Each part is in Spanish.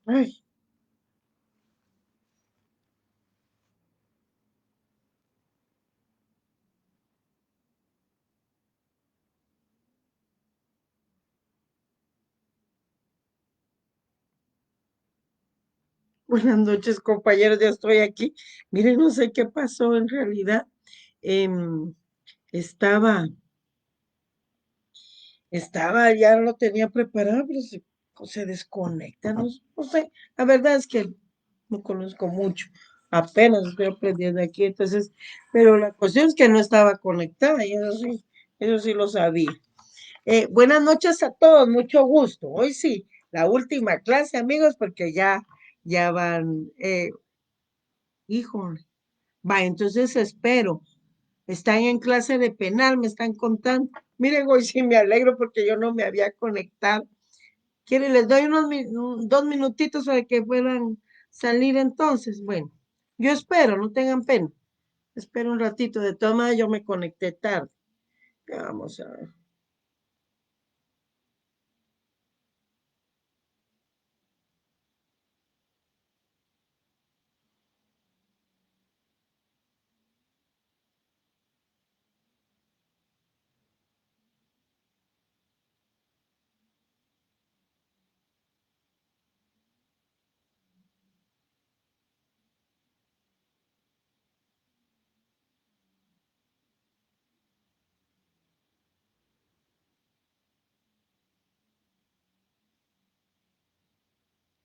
Ay, buenas noches, compañeros, ya estoy aquí. Miren, no sé qué pasó en realidad. Em, estaba, ya lo tenía preparado, pero se desconecta, no, no sé. La verdad es que no conozco mucho. Apenas estoy aprendiendo aquí, entonces, pero la cuestión es que no estaba conectada, y eso sí lo sabía. Buenas noches a todos, mucho gusto. Hoy sí, la última clase, amigos, porque ya van, híjole. Va, entonces espero. Están en clase de penal, me están contando. Miren, hoy sí me alegro porque yo no me había conectado. ¿Quieren? Les doy 2 minutitos para que puedan salir entonces. Bueno, yo espero, no tengan pena. Espero un ratito. De todas maneras, yo me conecté tarde. Vamos a ver.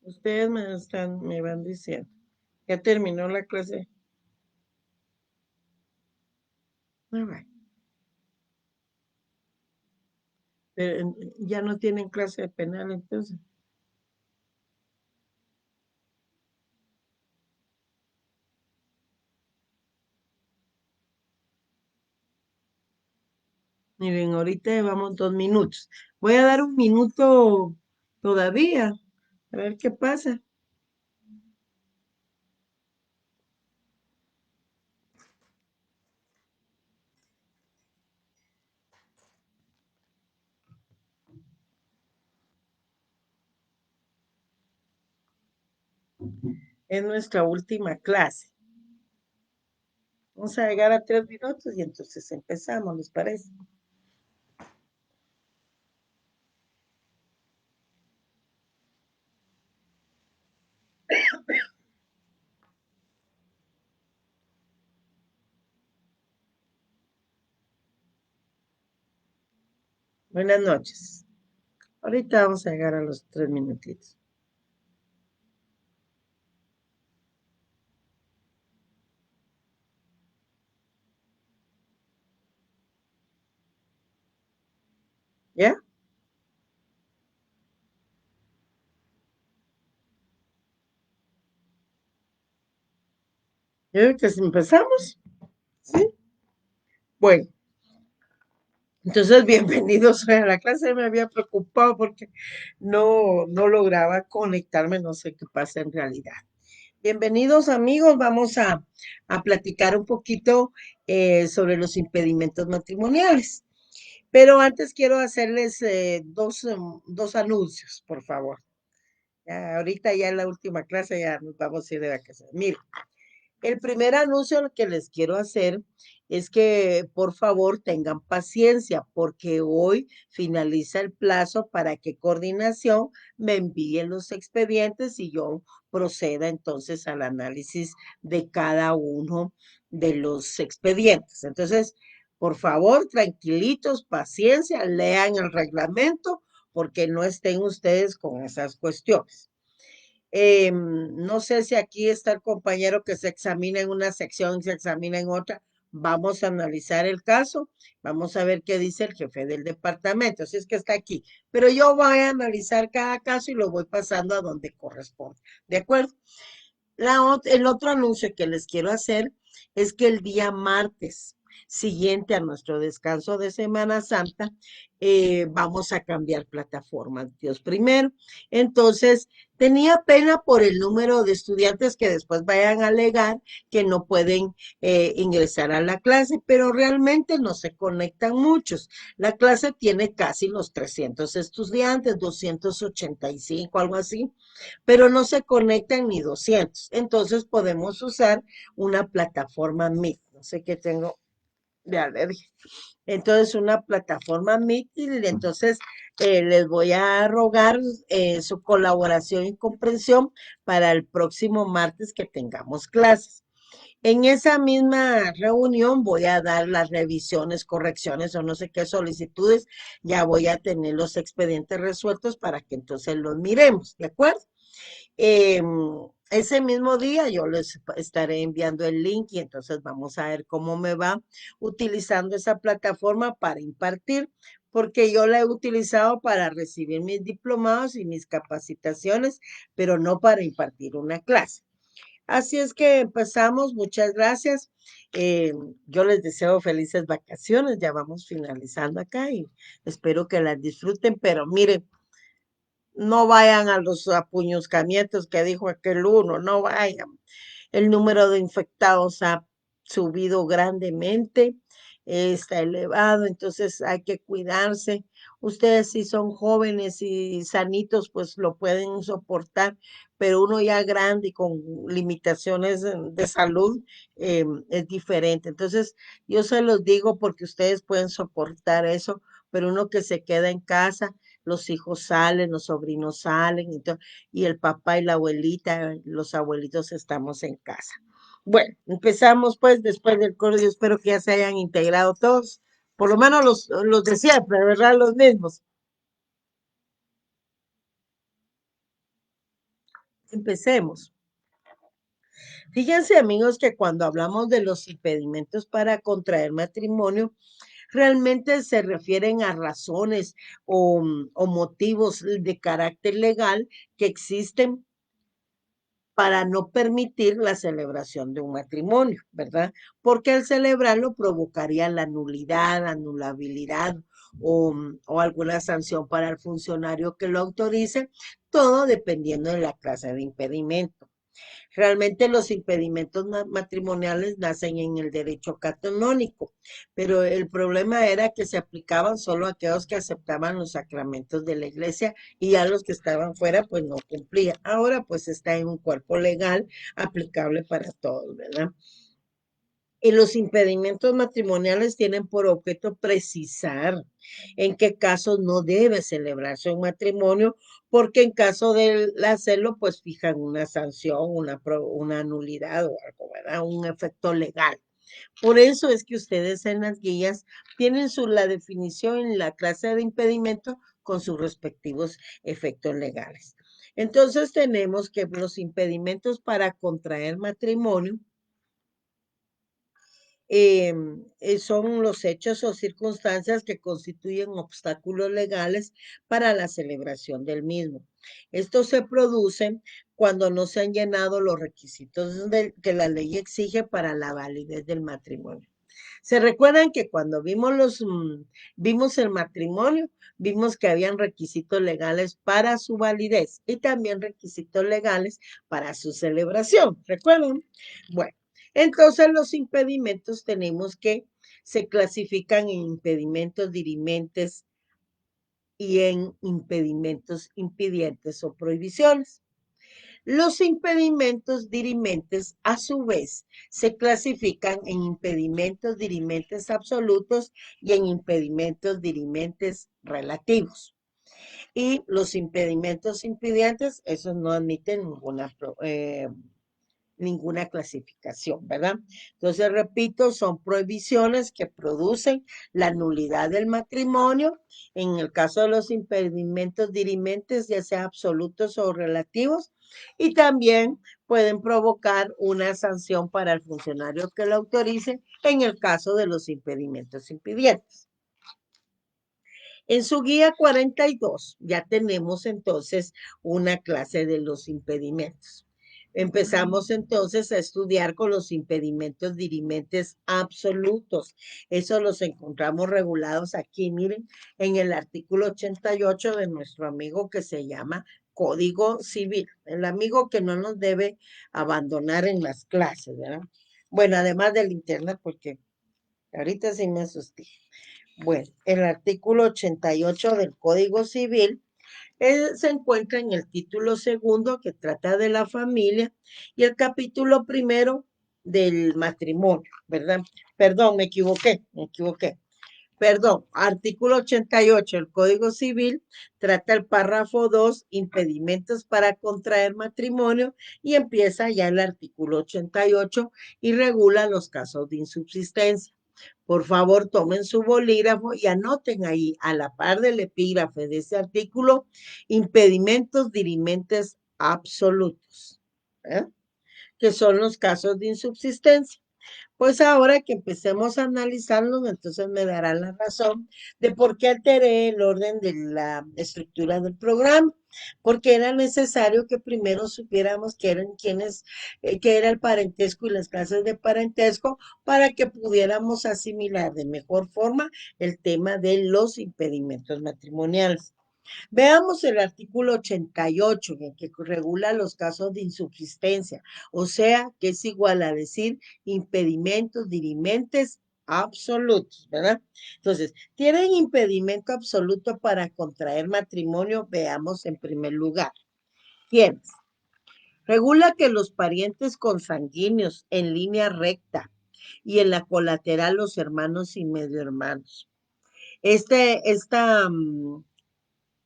Ustedes me van diciendo. Ya terminó la clase. Ah, bueno, pero ya no tienen clase de penal entonces. Miren, ahorita llevamos 2 minutos. Voy a dar un minuto todavía, a ver qué pasa. Es nuestra última clase. Vamos a llegar a 3 minutos y entonces empezamos, ¿les parece? Buenas noches. Ahorita vamos a llegar a los 3 minutitos. ¿Ya? ¿Ya ven que si empezamos? ¿Sí? Bueno, entonces bienvenidos a la clase. Me había preocupado porque no lograba conectarme, no sé qué pasa en realidad. Bienvenidos amigos, vamos a platicar un poquito sobre los impedimentos matrimoniales. Pero antes quiero hacerles dos anuncios, por favor. Ya, ahorita ya en la última clase ya nos vamos a ir de vacaciones. Miren, el primer anuncio que les quiero hacer es que por favor tengan paciencia porque hoy finaliza el plazo para que coordinación me envíe los expedientes y yo proceda entonces al análisis de cada uno de los expedientes. Entonces, por favor, tranquilitos, paciencia, lean el reglamento porque no estén ustedes con esas cuestiones. No sé si aquí está el compañero que se examina en una sección y se examina en otra. Vamos a analizar el caso, vamos a ver qué dice el jefe del departamento, si es que está aquí. Pero yo voy a analizar cada caso y lo voy pasando a donde corresponde. ¿De acuerdo? El otro anuncio que les quiero hacer es que el día martes siguiente a nuestro descanso de Semana Santa, vamos a cambiar plataforma, Dios primero. Entonces, tenía pena por el número de estudiantes que después vayan a alegar que no pueden ingresar a la clase, pero realmente no se conectan muchos. La clase tiene casi los 300 estudiantes, 285, algo así, pero no se conectan ni 200. Entonces podemos usar una plataforma Meet. No sé qué tengo de alergia. Entonces, una plataforma Meet y entonces les voy a rogar su colaboración y comprensión para el próximo martes que tengamos clases. En esa misma reunión voy a dar las revisiones, correcciones o no sé qué solicitudes. Ya voy a tener los expedientes resueltos para que entonces los miremos, ¿de acuerdo? Eh, ese mismo día yo les estaré enviando el link y entonces vamos a ver cómo me va utilizando esa plataforma para impartir, porque yo la he utilizado para recibir mis diplomados y mis capacitaciones, pero no para impartir una clase. Así es que empezamos, muchas gracias. Eh, yo les deseo felices vacaciones, ya vamos finalizando acá y espero que las disfruten, pero miren, no vayan a los apuñuscamientos que dijo aquel uno, no vayan. El número de infectados ha subido grandemente, está elevado, entonces hay que cuidarse. Ustedes si son jóvenes y sanitos, pues lo pueden soportar, pero uno ya grande y con limitaciones de salud es diferente. Entonces, yo se los digo porque ustedes pueden soportar eso, pero uno que se queda en casa, los hijos salen, los sobrinos salen, y el papá y la abuelita, los abuelitos estamos en casa. Bueno, empezamos pues después del coro. Yo espero que ya se hayan integrado todos, por lo menos los de siempre, ¿verdad? Los mismos. Empecemos. Fíjense, amigos, que cuando hablamos de los impedimentos para contraer matrimonio, realmente se refieren a razones o motivos de carácter legal que existen para no permitir la celebración de un matrimonio, ¿verdad? Porque al celebrarlo provocaría la nulidad, anulabilidad o alguna sanción para el funcionario que lo autorice, todo dependiendo de la clase de impedimento. Realmente los impedimentos matrimoniales nacen en el derecho canónico, pero el problema era que se aplicaban solo a aquellos que aceptaban los sacramentos de la iglesia y ya los que estaban fuera pues no cumplían. Ahora pues está en un cuerpo legal aplicable para todos, ¿verdad? Y los impedimentos matrimoniales tienen por objeto precisar en qué casos no debe celebrarse un matrimonio, porque en caso de hacerlo, pues fijan una sanción, una nulidad o algo, ¿verdad? Un efecto legal. Por eso es que ustedes en las guías tienen la definición en la clase de impedimento con sus respectivos efectos legales. Entonces tenemos que los impedimentos para contraer matrimonio son los hechos o circunstancias que constituyen obstáculos legales para la celebración del mismo. Estos se producen cuando no se han llenado los requisitos que la ley exige para la validez del matrimonio. Se recuerdan que cuando vimos el matrimonio, vimos que habían requisitos legales para su validez y también requisitos legales para su celebración. ¿Recuerdan? Bueno, entonces los impedimentos tenemos que se clasifican en impedimentos dirimentes y en impedimentos impidientes o prohibiciones. Los impedimentos dirimentes, a su vez, se clasifican en impedimentos dirimentes absolutos y en impedimentos dirimentes relativos. Y los impedimentos impidientes, esos no admiten ninguna clasificación, ¿verdad? Entonces, repito, son prohibiciones que producen la nulidad del matrimonio. En el caso de los impedimentos dirimentes, ya sea absolutos o relativos, y también pueden provocar una sanción para el funcionario que lo autorice en el caso de los impedimentos impidientes. En su guía 42 ya tenemos entonces una clase de los impedimentos. Empezamos entonces a estudiar con los impedimentos dirimentes absolutos. Eso los encontramos regulados aquí, miren, en el artículo 88 de nuestro amigo que se llama Código Civil, el amigo que no nos debe abandonar en las clases, ¿verdad? Bueno, además del internet, porque ahorita sí me asusté. Bueno, el artículo 88 del Código Civil se encuentra en el título segundo que trata de la familia y el capítulo primero del matrimonio, ¿verdad? Perdón, me equivoqué. Perdón, artículo 88 del Código Civil trata el párrafo 2, impedimentos para contraer matrimonio, y empieza ya el artículo 88 y regula los casos de insubsistencia. Por favor, tomen su bolígrafo y anoten ahí, a la par del epígrafe de ese artículo, impedimentos dirimentes absolutos, ¿eh? Que son los casos de insubsistencia. Pues ahora que empecemos a analizarlos, entonces me darán la razón de por qué alteré el orden de la estructura del programa, porque era necesario que primero supiéramos qué eran quienes, qué era el parentesco y las clases de parentesco para que pudiéramos asimilar de mejor forma el tema de los impedimentos matrimoniales. Veamos el artículo 88, en el que regula los casos de insubsistencia, o sea, que es igual a decir impedimentos dirimentes absolutos, ¿verdad? Entonces, ¿tienen impedimento absoluto para contraer matrimonio? Veamos en primer lugar. ¿Quiénes? Regula que los parientes consanguíneos en línea recta y en la colateral los hermanos y medio hermanos. Esta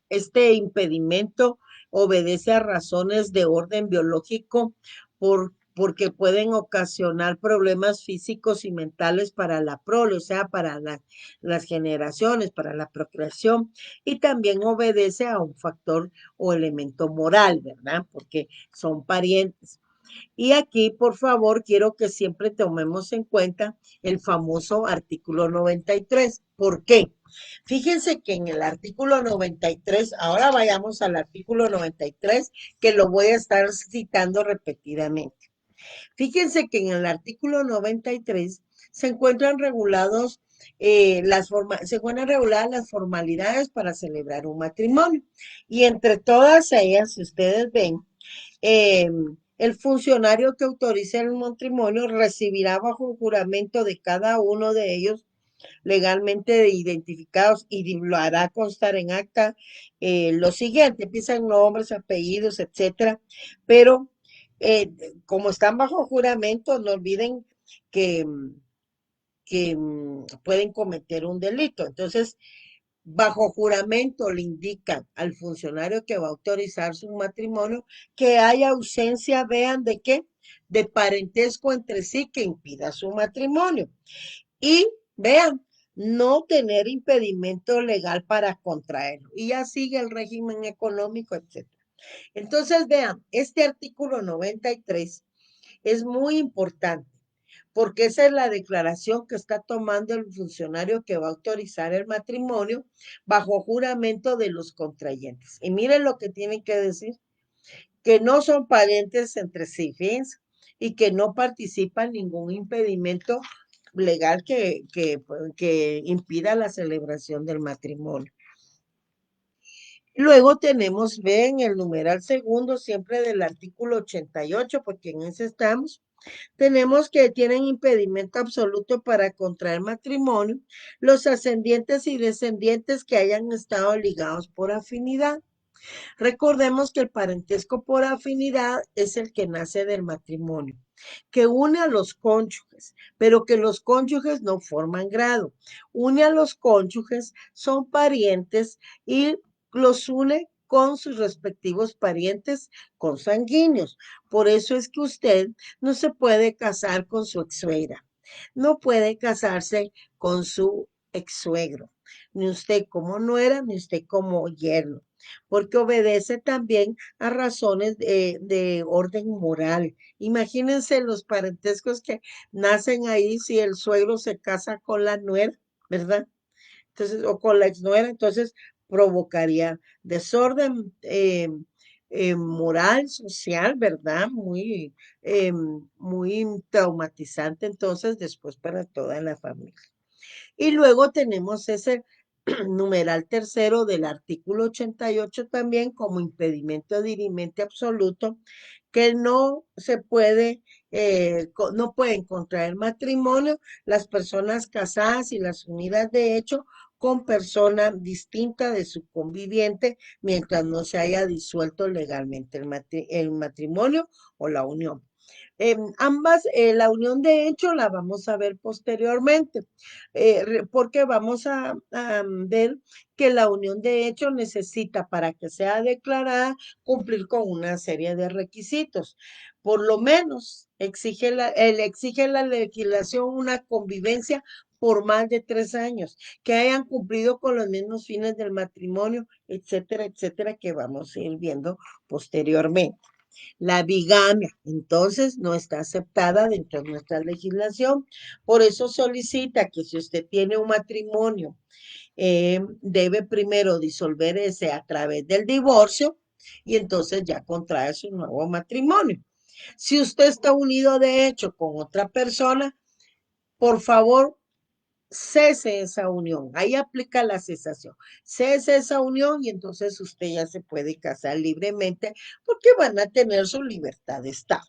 Este impedimento obedece a razones de orden biológico porque pueden ocasionar problemas físicos y mentales para la prole, o sea, para las generaciones, para la procreación, y también obedece a un factor o elemento moral, ¿verdad? Porque son parientes. Y aquí, por favor, quiero que siempre tomemos en cuenta el famoso artículo 93. ¿Por qué? Fíjense que en el artículo 93, ahora vayamos al artículo 93, que lo voy a estar citando repetidamente. Fíjense que en el artículo 93 se encuentran regulados se encuentran reguladas las formalidades para celebrar un matrimonio. Y entre todas ellas, si ustedes ven, eh, el funcionario que autorice el matrimonio recibirá bajo juramento de cada uno de ellos legalmente identificados y lo hará constar en acta lo siguiente, empiezan nombres, apellidos, etcétera, pero eh, como están bajo juramento, no olviden que, que pueden cometer un delito. Entonces, bajo juramento le indican al funcionario que va a autorizar su matrimonio que haya ausencia, vean de qué, de parentesco entre sí que impida su matrimonio. Y vean, no tener impedimento legal para contraerlo. Y ya sigue el régimen económico, etc. Entonces, vean, este artículo 93 es muy importante porque esa es la declaración que está tomando el funcionario que va a autorizar el matrimonio bajo juramento de los contrayentes. Y miren lo que tienen que decir, que no son parientes entre sí, fíjense, y que no participan ningún impedimento legal que impida la celebración del matrimonio. Luego tenemos, ven, el numeral segundo, siempre del artículo 88, porque en ese estamos. Tenemos que tienen impedimento absoluto para contraer matrimonio los ascendientes y descendientes que hayan estado ligados por afinidad. Recordemos que el parentesco por afinidad es el que nace del matrimonio, que une a los cónyuges, pero que los cónyuges no forman grado. Une a los cónyuges, son parientes y los une con sus respectivos parientes consanguíneos. Por eso es que usted no se puede casar con su ex-suegra, no puede casarse con su ex-suegro, ni usted como nuera, ni usted como yerno, porque obedece también a razones de orden moral. Imagínense los parentescos que nacen ahí si el suegro se casa con la nuera, ¿verdad? Entonces, o con la exnuera, entonces provocaría desorden moral, social, ¿verdad? Muy traumatizante entonces después para toda la familia. Y luego tenemos ese numeral tercero del artículo 88 también como impedimento dirimente absoluto, que no se puede, no pueden contraer matrimonio las personas casadas y las unidas de hecho con persona distinta de su conviviente mientras no se haya disuelto legalmente el matrimonio o la unión. Ambas, la unión de hecho la vamos a ver posteriormente, porque vamos a ver que la unión de hecho necesita para que sea declarada cumplir con una serie de requisitos. Por lo menos exige la legislación una convivencia por más de 3 años, que hayan cumplido con los mismos fines del matrimonio, etcétera, etcétera, que vamos a ir viendo posteriormente. La bigamia, entonces, no está aceptada dentro de nuestra legislación. Por eso solicita que si usted tiene un matrimonio, debe primero disolver ese a través del divorcio y entonces ya contrae su nuevo matrimonio. Si usted está unido de hecho con otra persona, por favor, cese esa unión. Ahí aplica la cesación. Cese esa unión y entonces usted ya se puede casar libremente porque van a tener su libertad de Estado.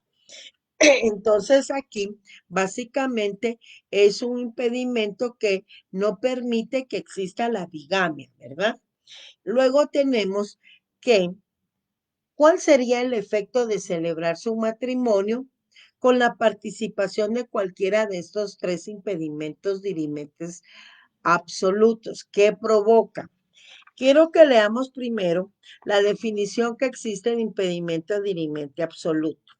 Entonces aquí básicamente es un impedimento que no permite que exista la bigamia, ¿verdad? Luego tenemos que, ¿cuál sería el efecto de celebrar su matrimonio con la participación de cualquiera de estos tres impedimentos dirimentes absolutos? ¿Qué provoca? Quiero que leamos primero la definición que existe de impedimento dirimente absoluto.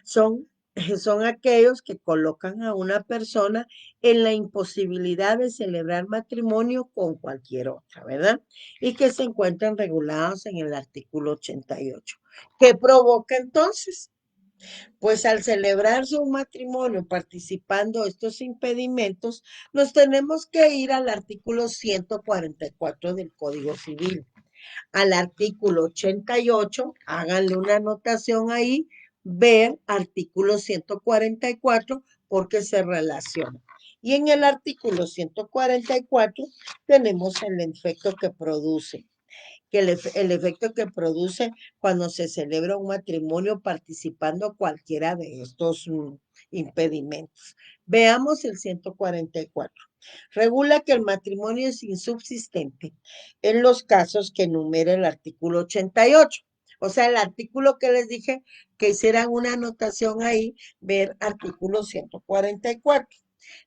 Son, son aquellos que colocan a una persona en la imposibilidad de celebrar matrimonio con cualquier otra, ¿verdad? Y que se encuentran regulados en el artículo 88. ¿Qué provoca entonces? Pues al celebrarse un matrimonio participando estos impedimentos, nos tenemos que ir al artículo 144 del Código Civil, al artículo 88, háganle una anotación ahí, ver artículo 144 porque se relaciona. Y en el artículo 144 tenemos el efecto que produce, que el efecto que produce cuando se celebra un matrimonio participando cualquiera de estos impedimentos. Veamos el 144. Regula que el matrimonio es insubsistente en los casos que enumera el artículo 88. O sea, el artículo que les dije que hicieran una anotación ahí, ver artículo 144.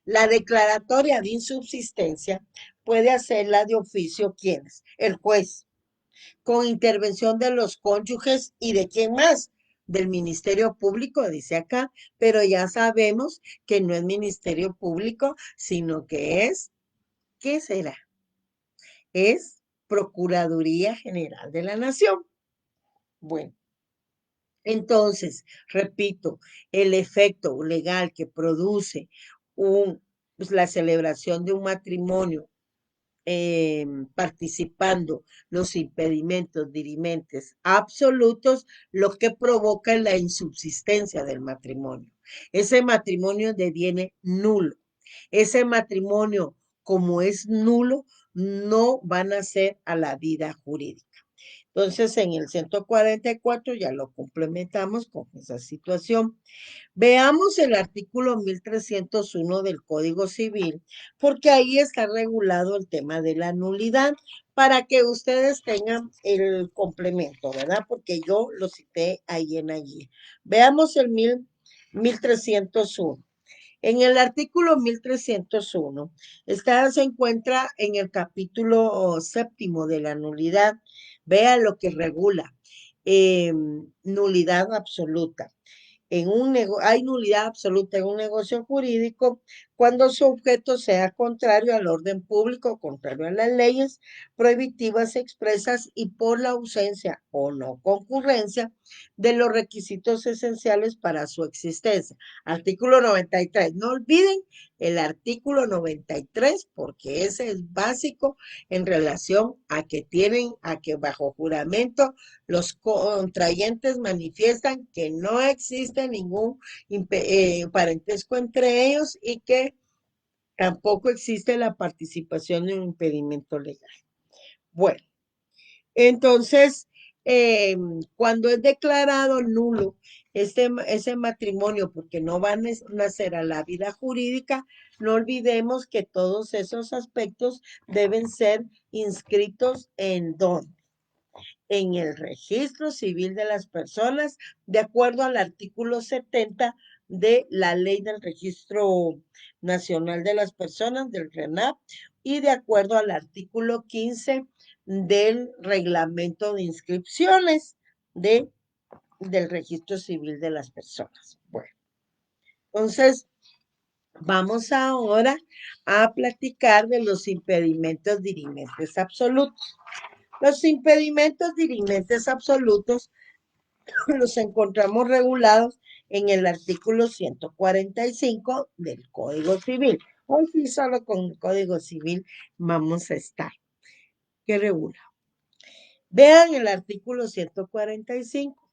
La declaratoria de insubsistencia puede hacerla de oficio quienes, el juez, con intervención de los cónyuges y de quién más, del Ministerio Público, dice acá, pero ya sabemos que no es Ministerio Público, sino que es, ¿qué será? Es Procuraduría General de la Nación. Bueno, entonces, repito, el efecto legal que produce pues, la celebración de un matrimonio participando los impedimentos dirimentes absolutos, lo que provoca es la insubsistencia del matrimonio. Ese matrimonio deviene nulo. Ese matrimonio, como es nulo, no van a ser a la vida jurídica. Entonces, en el 144 ya lo complementamos con esa situación. Veamos el artículo 1301 del Código Civil, porque ahí está regulado el tema de la nulidad, para que ustedes tengan el complemento, ¿verdad? Porque yo lo cité ahí en allí. Veamos el 1301. En el artículo 1301 se encuentra en el capítulo séptimo de la nulidad. Vea lo que regula. Nulidad absoluta. Hay nulidad absoluta en un negocio jurídico cuando su objeto sea contrario al orden público, contrario a las leyes prohibitivas expresas y por la ausencia o no concurrencia de los requisitos esenciales para su existencia. Artículo 93. No olviden el artículo 93 porque ese es básico en relación a que bajo juramento los contrayentes manifiestan que no existe ningún parentesco entre ellos y que tampoco existe la participación en un impedimento legal. Bueno, entonces, cuando es declarado nulo ese matrimonio porque no va a nacer a la vida jurídica, no olvidemos que todos esos aspectos deben ser inscritos en ¿dónde? En el registro civil de las personas, de acuerdo al artículo 70 de la ley del registro nacional de las personas, del RENAP, y de acuerdo al artículo 15 del reglamento de inscripciones del registro civil de las personas. Bueno, entonces vamos ahora a platicar de los impedimentos dirimentes absolutos. Los impedimentos dirimentes absolutos los encontramos regulados en el artículo 145 del Código Civil. Hoy sí, solo con el Código Civil vamos a estar. ¿Qué regula? Vean el artículo 145.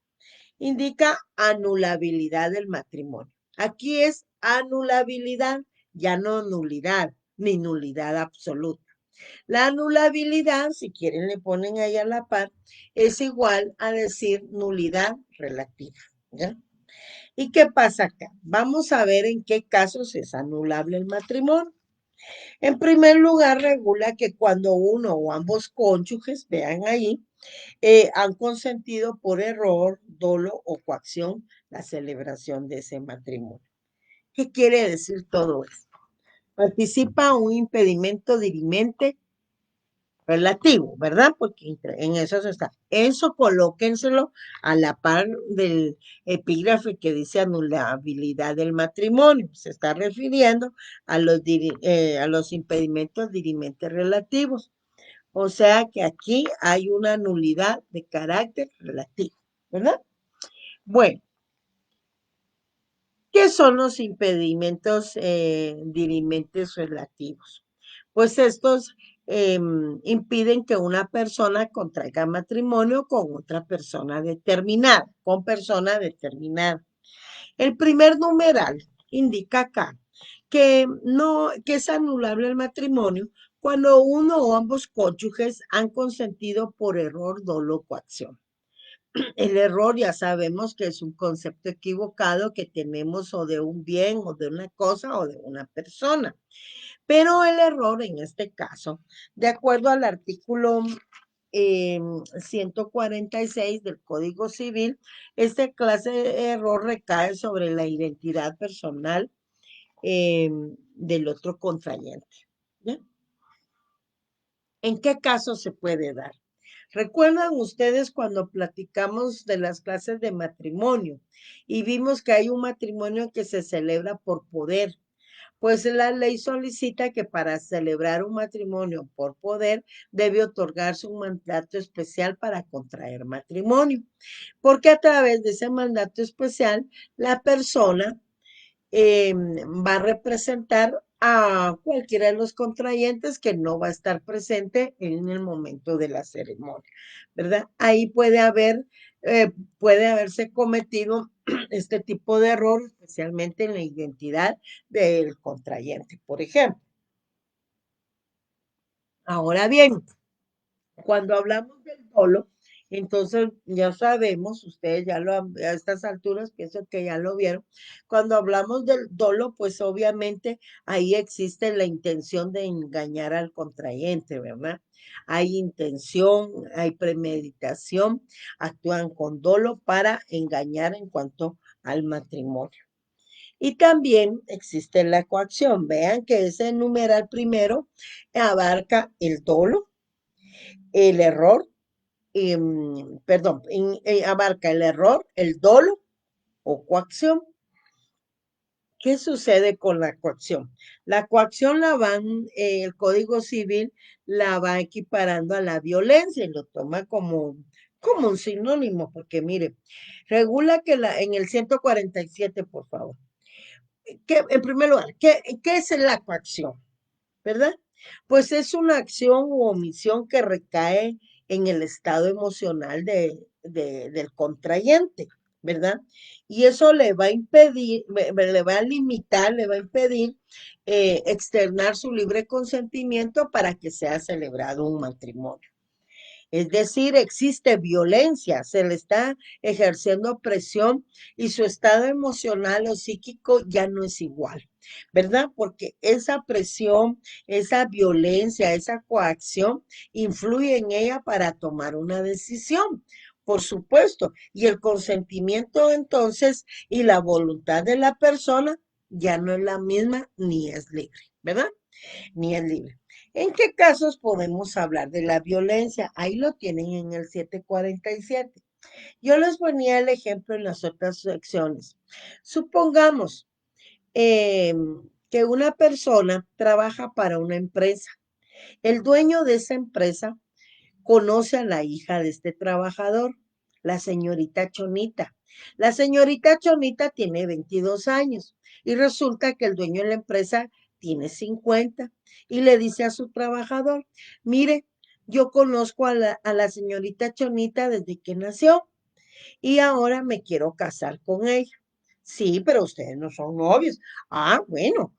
Indica anulabilidad del matrimonio. Aquí es anulabilidad, ya no nulidad, ni nulidad absoluta. La anulabilidad, si quieren le ponen ahí a la par, es igual a decir nulidad relativa. ¿Ya? ¿Y qué pasa acá? Vamos a ver en qué casos es anulable el matrimonio. En primer lugar, regula que cuando uno o ambos cónyuges, vean ahí, han consentido por error, dolo o coacción la celebración de ese matrimonio. ¿Qué quiere decir todo esto? Participa un impedimento dirimente relativo, ¿verdad? Porque en eso se está. Eso colóquenselo a la par del epígrafe que dice anulabilidad del matrimonio. Se está refiriendo a los impedimentos dirimentes relativos. O sea que aquí hay una nulidad de carácter relativo, ¿verdad? Bueno, ¿qué son los impedimentos dirimentes relativos? Pues estos impiden que una persona contraiga matrimonio con otra persona determinada, con persona determinada. El primer numeral indica acá que no, que es anulable el matrimonio cuando uno o ambos cónyuges han consentido por error, dolo o coacción. El error ya sabemos que es un concepto equivocado que tenemos o de un bien o de una cosa o de una persona. Pero el error en este caso, de acuerdo al artículo 146 del Código Civil, esta clase de error recae sobre la identidad personal del otro contrayente. ¿Ya? ¿En qué caso se puede dar? ¿Recuerdan ustedes cuando platicamos de las clases de matrimonio y vimos que hay un matrimonio que se celebra por poder? Pues la ley solicita que para celebrar un matrimonio por poder debe otorgarse un mandato especial para contraer matrimonio, porque a través de ese mandato especial la persona va a representar a cualquiera de los contrayentes que no va a estar presente en el momento de la ceremonia, ¿verdad? Ahí puede haberse cometido este tipo de error, especialmente en la identidad del contrayente, por ejemplo. Ahora bien, cuando hablamos del dolo, entonces ya sabemos, ustedes ya a estas alturas pienso que ya lo vieron, cuando hablamos del dolo, pues obviamente ahí existe la intención de engañar al contrayente, ¿verdad? Hay intención, hay premeditación, actúan con dolo para engañar en cuanto al matrimonio. Y también existe la coacción. Vean que ese numeral primero abarca el dolo, el error, perdón, abarca el error, el dolo o coacción. ¿Qué sucede con la coacción? La coacción el Código Civil la va equiparando a la violencia y lo toma como un sinónimo, porque mire, regula que en el 147, por favor, en primer lugar, ¿qué es la coacción? ¿Verdad? Pues es una acción u omisión que recae en el estado emocional del contrayente, ¿verdad? Y eso le va a impedir, le va a limitar, le va a impedir externar su libre consentimiento para que sea celebrado un matrimonio. Es decir, existe violencia, se le está ejerciendo presión y su estado emocional o psíquico ya no es igual, ¿verdad? Porque esa presión, esa violencia, esa coacción influye en ella para tomar una decisión. Por supuesto, y el consentimiento entonces y la voluntad de la persona ya no es la misma ni es libre, ¿verdad? Ni es libre. ¿En qué casos podemos hablar de la violencia? Ahí lo tienen en el 747. Yo les ponía el ejemplo en las otras secciones. Supongamos eh, que una persona trabaja para una empresa. El dueño de esa empresa conoce a la hija de este trabajador, la señorita Chonita. La señorita Chonita tiene 22 años y resulta que el dueño de la empresa tiene 50 y le dice a su trabajador, mire, yo conozco a la señorita Chonita desde que nació y ahora me quiero casar con ella. Sí, pero ustedes no son novios. Ah, bueno,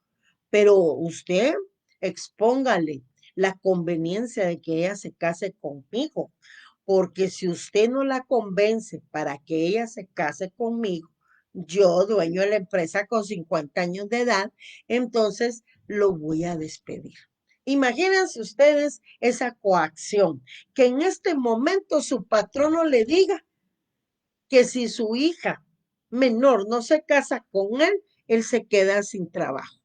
pero usted expóngale la conveniencia de que ella se case conmigo, porque si usted no la convence para que ella se case conmigo, yo, dueño de la empresa con 50 años de edad, entonces lo voy a despedir. Imagínense ustedes esa coacción, que en este momento su patrono le diga que si su hija menor no se casa con él se queda sin trabajo.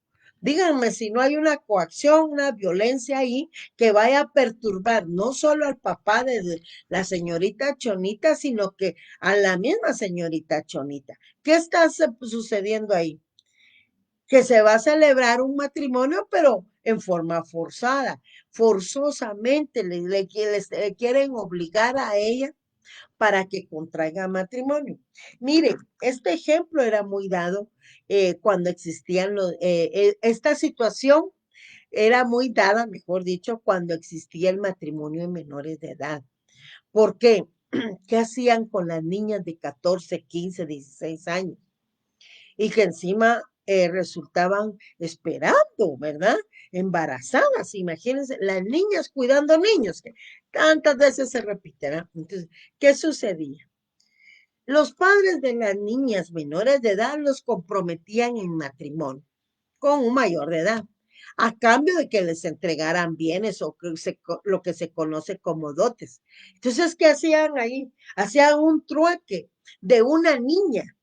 Díganme si no hay una coacción, una violencia ahí que vaya a perturbar no solo al papá de la señorita Chonita, sino que a la misma señorita Chonita. ¿Qué está sucediendo ahí? Que se va a celebrar un matrimonio, pero en forma forzada. Forzosamente le quieren obligar a ella para que contraiga matrimonio. Mire, este ejemplo era muy dado cuando existían esta situación era muy dada, mejor dicho, cuando existía el matrimonio de menores de edad. ¿Por qué? ¿Qué hacían con las niñas de 14, 15, 16 años? Y que encima resultaban esperando, ¿verdad? Embarazadas, imagínense, las niñas cuidando niños, que tantas veces se repiten. ¿Ah? Entonces, ¿qué sucedía? Los padres de las niñas menores de edad los comprometían en matrimonio con un mayor de edad, a cambio de que les entregaran bienes o lo que se conoce como dotes. Entonces, ¿qué hacían ahí? Hacían un trueque de una niña,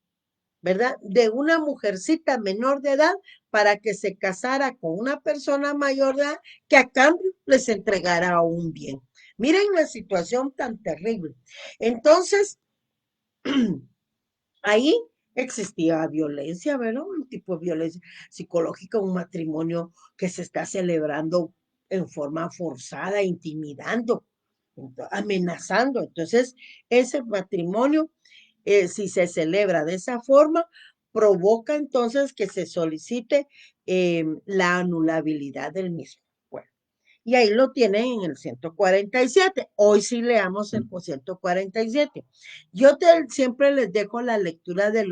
¿verdad? De una mujercita menor de edad para que se casara con una persona mayor de edad que a cambio les entregara un bien. Miren la situación tan terrible. Entonces, ahí existía violencia, ¿verdad? Un tipo de violencia psicológica, un matrimonio que se está celebrando en forma forzada, intimidando, amenazando. Entonces, ese matrimonio, si se celebra de esa forma, provoca entonces que se solicite la anulabilidad del mismo. Bueno, y ahí lo tienen en el 147. Hoy sí leamos el 147. Siempre les dejo la lectura de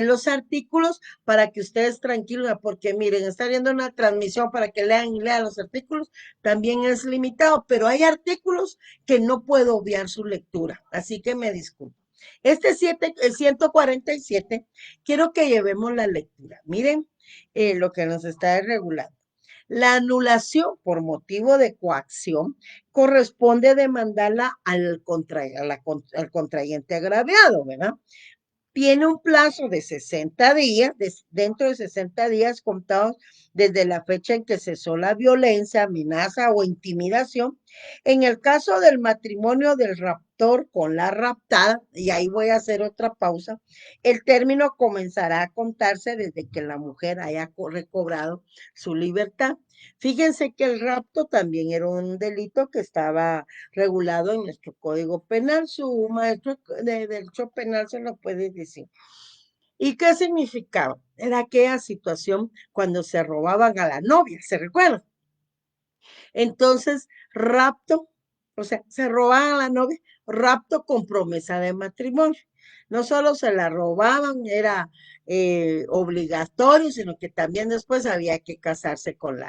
los artículos para que ustedes tranquilos, porque miren, está viendo una transmisión para que lean y lean los artículos, también es limitado, pero hay artículos que no puedo obviar su lectura, así que me disculpo. El 147, quiero que llevemos la lectura. Miren lo que nos está regulando. La anulación por motivo de coacción corresponde demandarla al contrayente agraviado, ¿verdad? tiene un plazo de 60 días, dentro de 60 días contados desde la fecha en que cesó la violencia, amenaza o intimidación. En el caso del matrimonio del raptor con la raptada, y ahí voy a hacer otra pausa, el término comenzará a contarse desde que la mujer haya recobrado su libertad. Fíjense que el rapto también era un delito que estaba regulado en nuestro Código Penal. Su maestro de Derecho Penal se lo puede decir. ¿Y qué significaba? Era aquella situación cuando se robaban a la novia, ¿se recuerda? Entonces, rapto, o sea, se robaban a la novia, rapto con promesa de matrimonio. No solo se la robaban, era obligatorio, sino que también después había que casarse con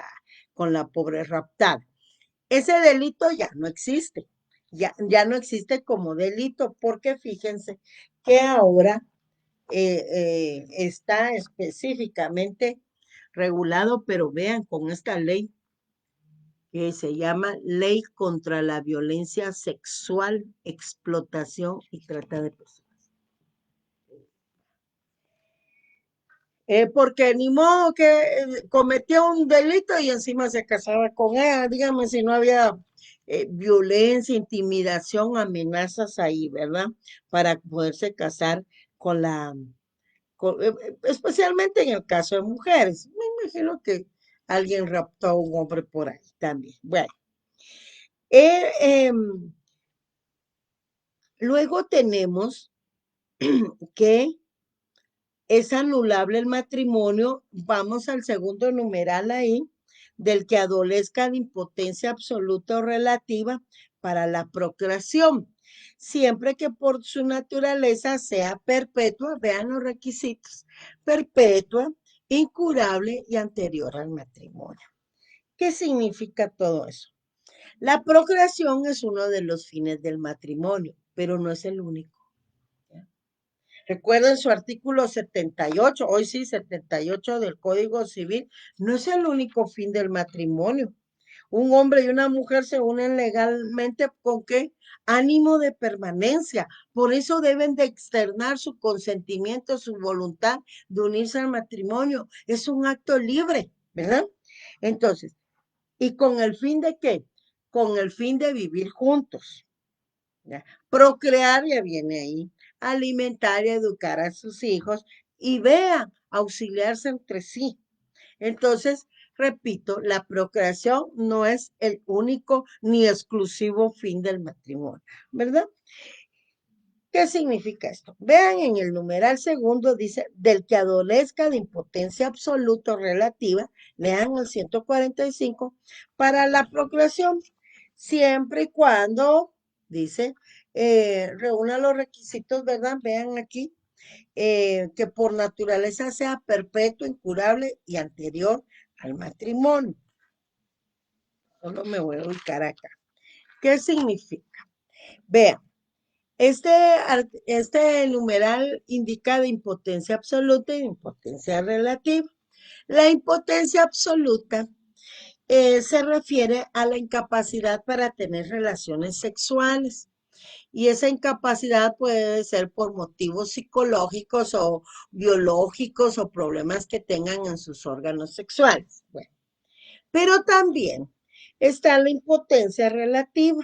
la pobre raptada. Ese delito ya no existe, ya no existe como delito, porque fíjense que ahora está específicamente regulado, pero vean, con esta ley que se llama Ley contra la Violencia Sexual, Explotación y Trata de Personas. Porque ni modo que cometió un delito y encima se casaba con ella, dígame si no había violencia, intimidación, amenazas ahí, ¿verdad? Para poderse casar con la, especialmente en el caso de mujeres. Me imagino que alguien raptó a un hombre por ahí también. Bueno, eh, em, luego tenemos que es anulable el matrimonio, vamos al segundo numeral ahí, del que adolezca de impotencia absoluta o relativa para la procreación, siempre que por su naturaleza sea perpetua, vean los requisitos, perpetua, incurable y anterior al matrimonio. ¿Qué significa todo eso? La procreación es uno de los fines del matrimonio, pero no es el único. Recuerden su artículo 78, hoy sí, 78 del Código Civil, no es el único fin del matrimonio. Un hombre y una mujer se unen legalmente con qué? Ánimo de permanencia. Por eso deben de externar su consentimiento, su voluntad de unirse al matrimonio. Es un acto libre, ¿verdad? Entonces, ¿y con el fin de qué? Con el fin de vivir juntos. ¿Ya? Procrear ya viene ahí, alimentar y educar a sus hijos y vean, auxiliarse entre sí. Entonces, repito, la procreación no es el único ni exclusivo fin del matrimonio, ¿verdad? ¿Qué significa esto? Vean en el numeral segundo, dice, del que adolezca de impotencia absoluta o relativa, lean el 145, para la procreación, siempre y cuando, dice, reúna los requisitos, ¿verdad? Vean aquí, que por naturaleza sea perpetuo, incurable y anterior al matrimonio. Solo me voy a ubicar acá. ¿Qué significa? Vean. Este numeral indica de impotencia absoluta y de impotencia relativa. La impotencia absoluta se refiere a la incapacidad para tener relaciones sexuales. Y esa incapacidad puede ser por motivos psicológicos o biológicos o problemas que tengan en sus órganos sexuales. Bueno, pero también está la impotencia relativa.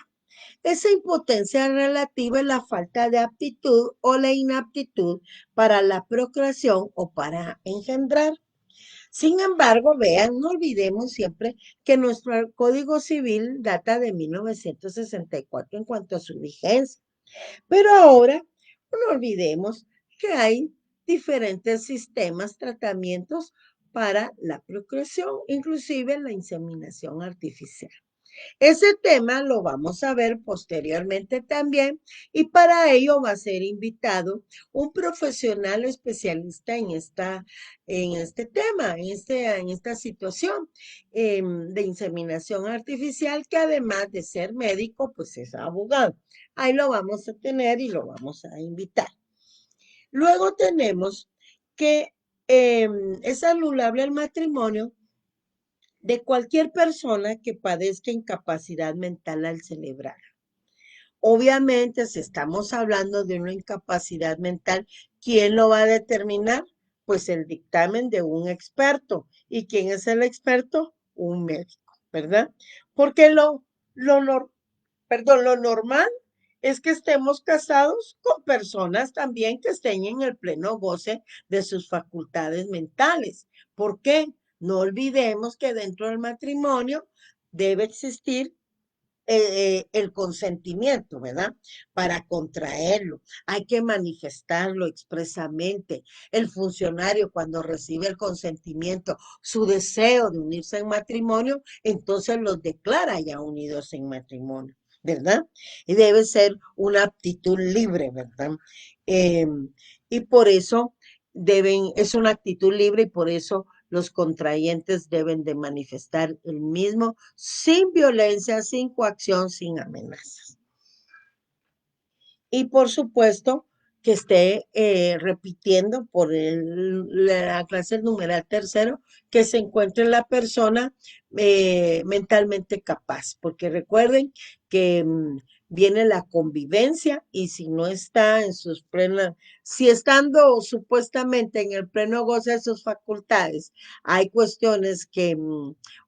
Esa impotencia relativa es la falta de aptitud o la inaptitud para la procreación o para engendrar. Sin embargo, vean, no olvidemos siempre que nuestro Código Civil data de 1964 en cuanto a su vigencia. Pero ahora, no olvidemos que hay diferentes sistemas, tratamientos para la procreación, inclusive la inseminación artificial. Ese tema lo vamos a ver posteriormente también y para ello va a ser invitado un profesional especialista en este tema, en esta situación de inseminación artificial que además de ser médico, pues es abogado. Ahí lo vamos a tener y lo vamos a invitar. Luego tenemos que es anulable el matrimonio de cualquier persona que padezca incapacidad mental al celebrar. Obviamente, si estamos hablando de una incapacidad mental, ¿quién lo va a determinar? Pues el dictamen de un experto. ¿Y quién es el experto? Un médico, ¿verdad? Porque lo, nor- perdón, lo normal es que estemos casados con personas también que estén en el pleno goce de sus facultades mentales. ¿Por qué? No olvidemos que dentro del matrimonio debe existir el consentimiento, ¿verdad? Para contraerlo. Hay que manifestarlo expresamente. El funcionario cuando recibe el consentimiento, su deseo de unirse en matrimonio, entonces los declara ya unidos en matrimonio, ¿verdad? Y debe ser una aptitud libre, ¿verdad? Eh, y por eso es una actitud libre y por eso los contrayentes deben de manifestar el mismo sin violencia, sin coacción, sin amenazas. Y por supuesto que esté repitiendo por la clase del numeral tercero que se encuentre la persona mentalmente capaz, porque recuerden que viene la convivencia y si no está en sus plenas, si estando supuestamente en el pleno goce de sus facultades, hay cuestiones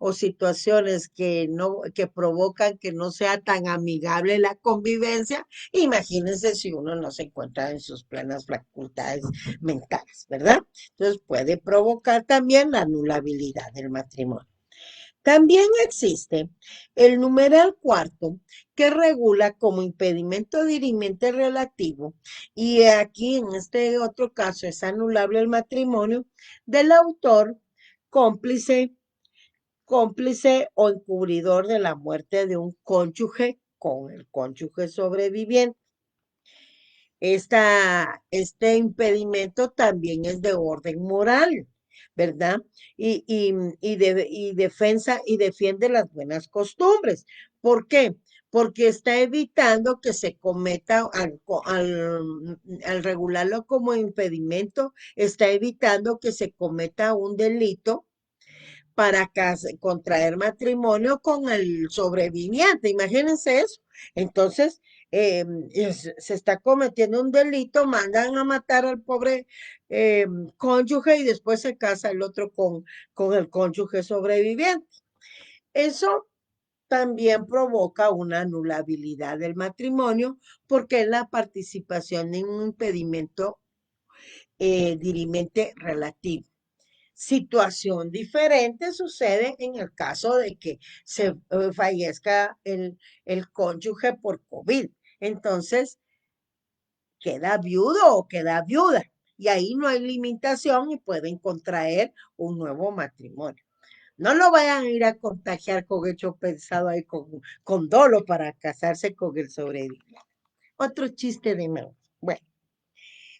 o situaciones que no, que provocan que no sea tan amigable la convivencia. Imagínense si uno no se encuentra en sus plenas facultades mentales, ¿verdad? Entonces puede provocar también la anulabilidad del matrimonio. También existe el numeral cuarto que regula como impedimento dirimente relativo y aquí en este otro caso es anulable el matrimonio del autor cómplice, cómplice o encubridor de la muerte de un cónyuge con el cónyuge sobreviviente. Este impedimento también es de orden moral, ¿verdad? Y defensa y defiende las buenas costumbres. ¿Por qué? Porque está evitando que se cometa, al regularlo como impedimento, está evitando que se cometa un delito para contraer matrimonio con el sobreviviente. Imagínense eso. Entonces, se está cometiendo un delito, mandan a matar al pobre eh, cónyuge y después se casa el otro con el cónyuge sobreviviente. Eso también provoca una anulabilidad del matrimonio porque es la participación en un impedimento dirimente relativo. Situación diferente sucede en el caso de que se fallezca el cónyuge por COVID. Entonces, queda viudo o queda viuda. Y ahí no hay limitación y pueden contraer un nuevo matrimonio. No lo vayan a ir a contagiar con hecho pensado ahí con dolo para casarse con el sobreviviente. Otro chiste de nuevo. Bueno.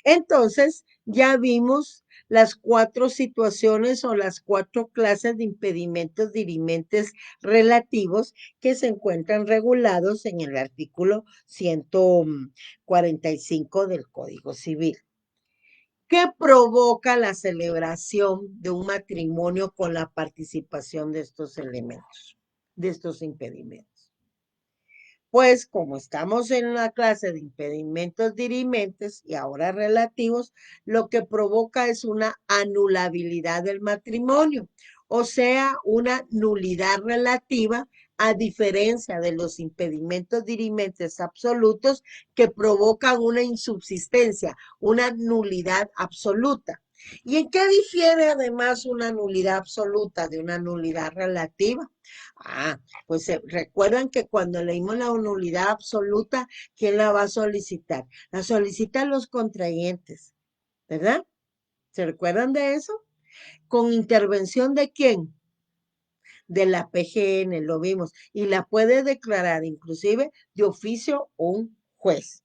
Entonces, ya vimos las cuatro situaciones o las cuatro clases de impedimentos dirimentes relativos que se encuentran regulados en el artículo 145 del Código Civil. ¿Qué provoca la celebración de un matrimonio con la participación de estos elementos, de estos impedimentos? Pues como estamos en la clase de impedimentos dirimentes y ahora relativos, lo que provoca es una anulabilidad del matrimonio, o sea, una nulidad relativa a diferencia de los impedimentos dirimentes absolutos que provocan una insubsistencia, una nulidad absoluta. ¿Y en qué difiere además una nulidad absoluta de una nulidad relativa? Ah, pues recuerdan que cuando leímos la nulidad absoluta, ¿quién la va a solicitar? La solicitan los contrayentes, ¿verdad? ¿Se recuerdan de eso? ¿Con intervención de quién? De la PGN, lo vimos. Y la puede declarar inclusive de oficio un juez.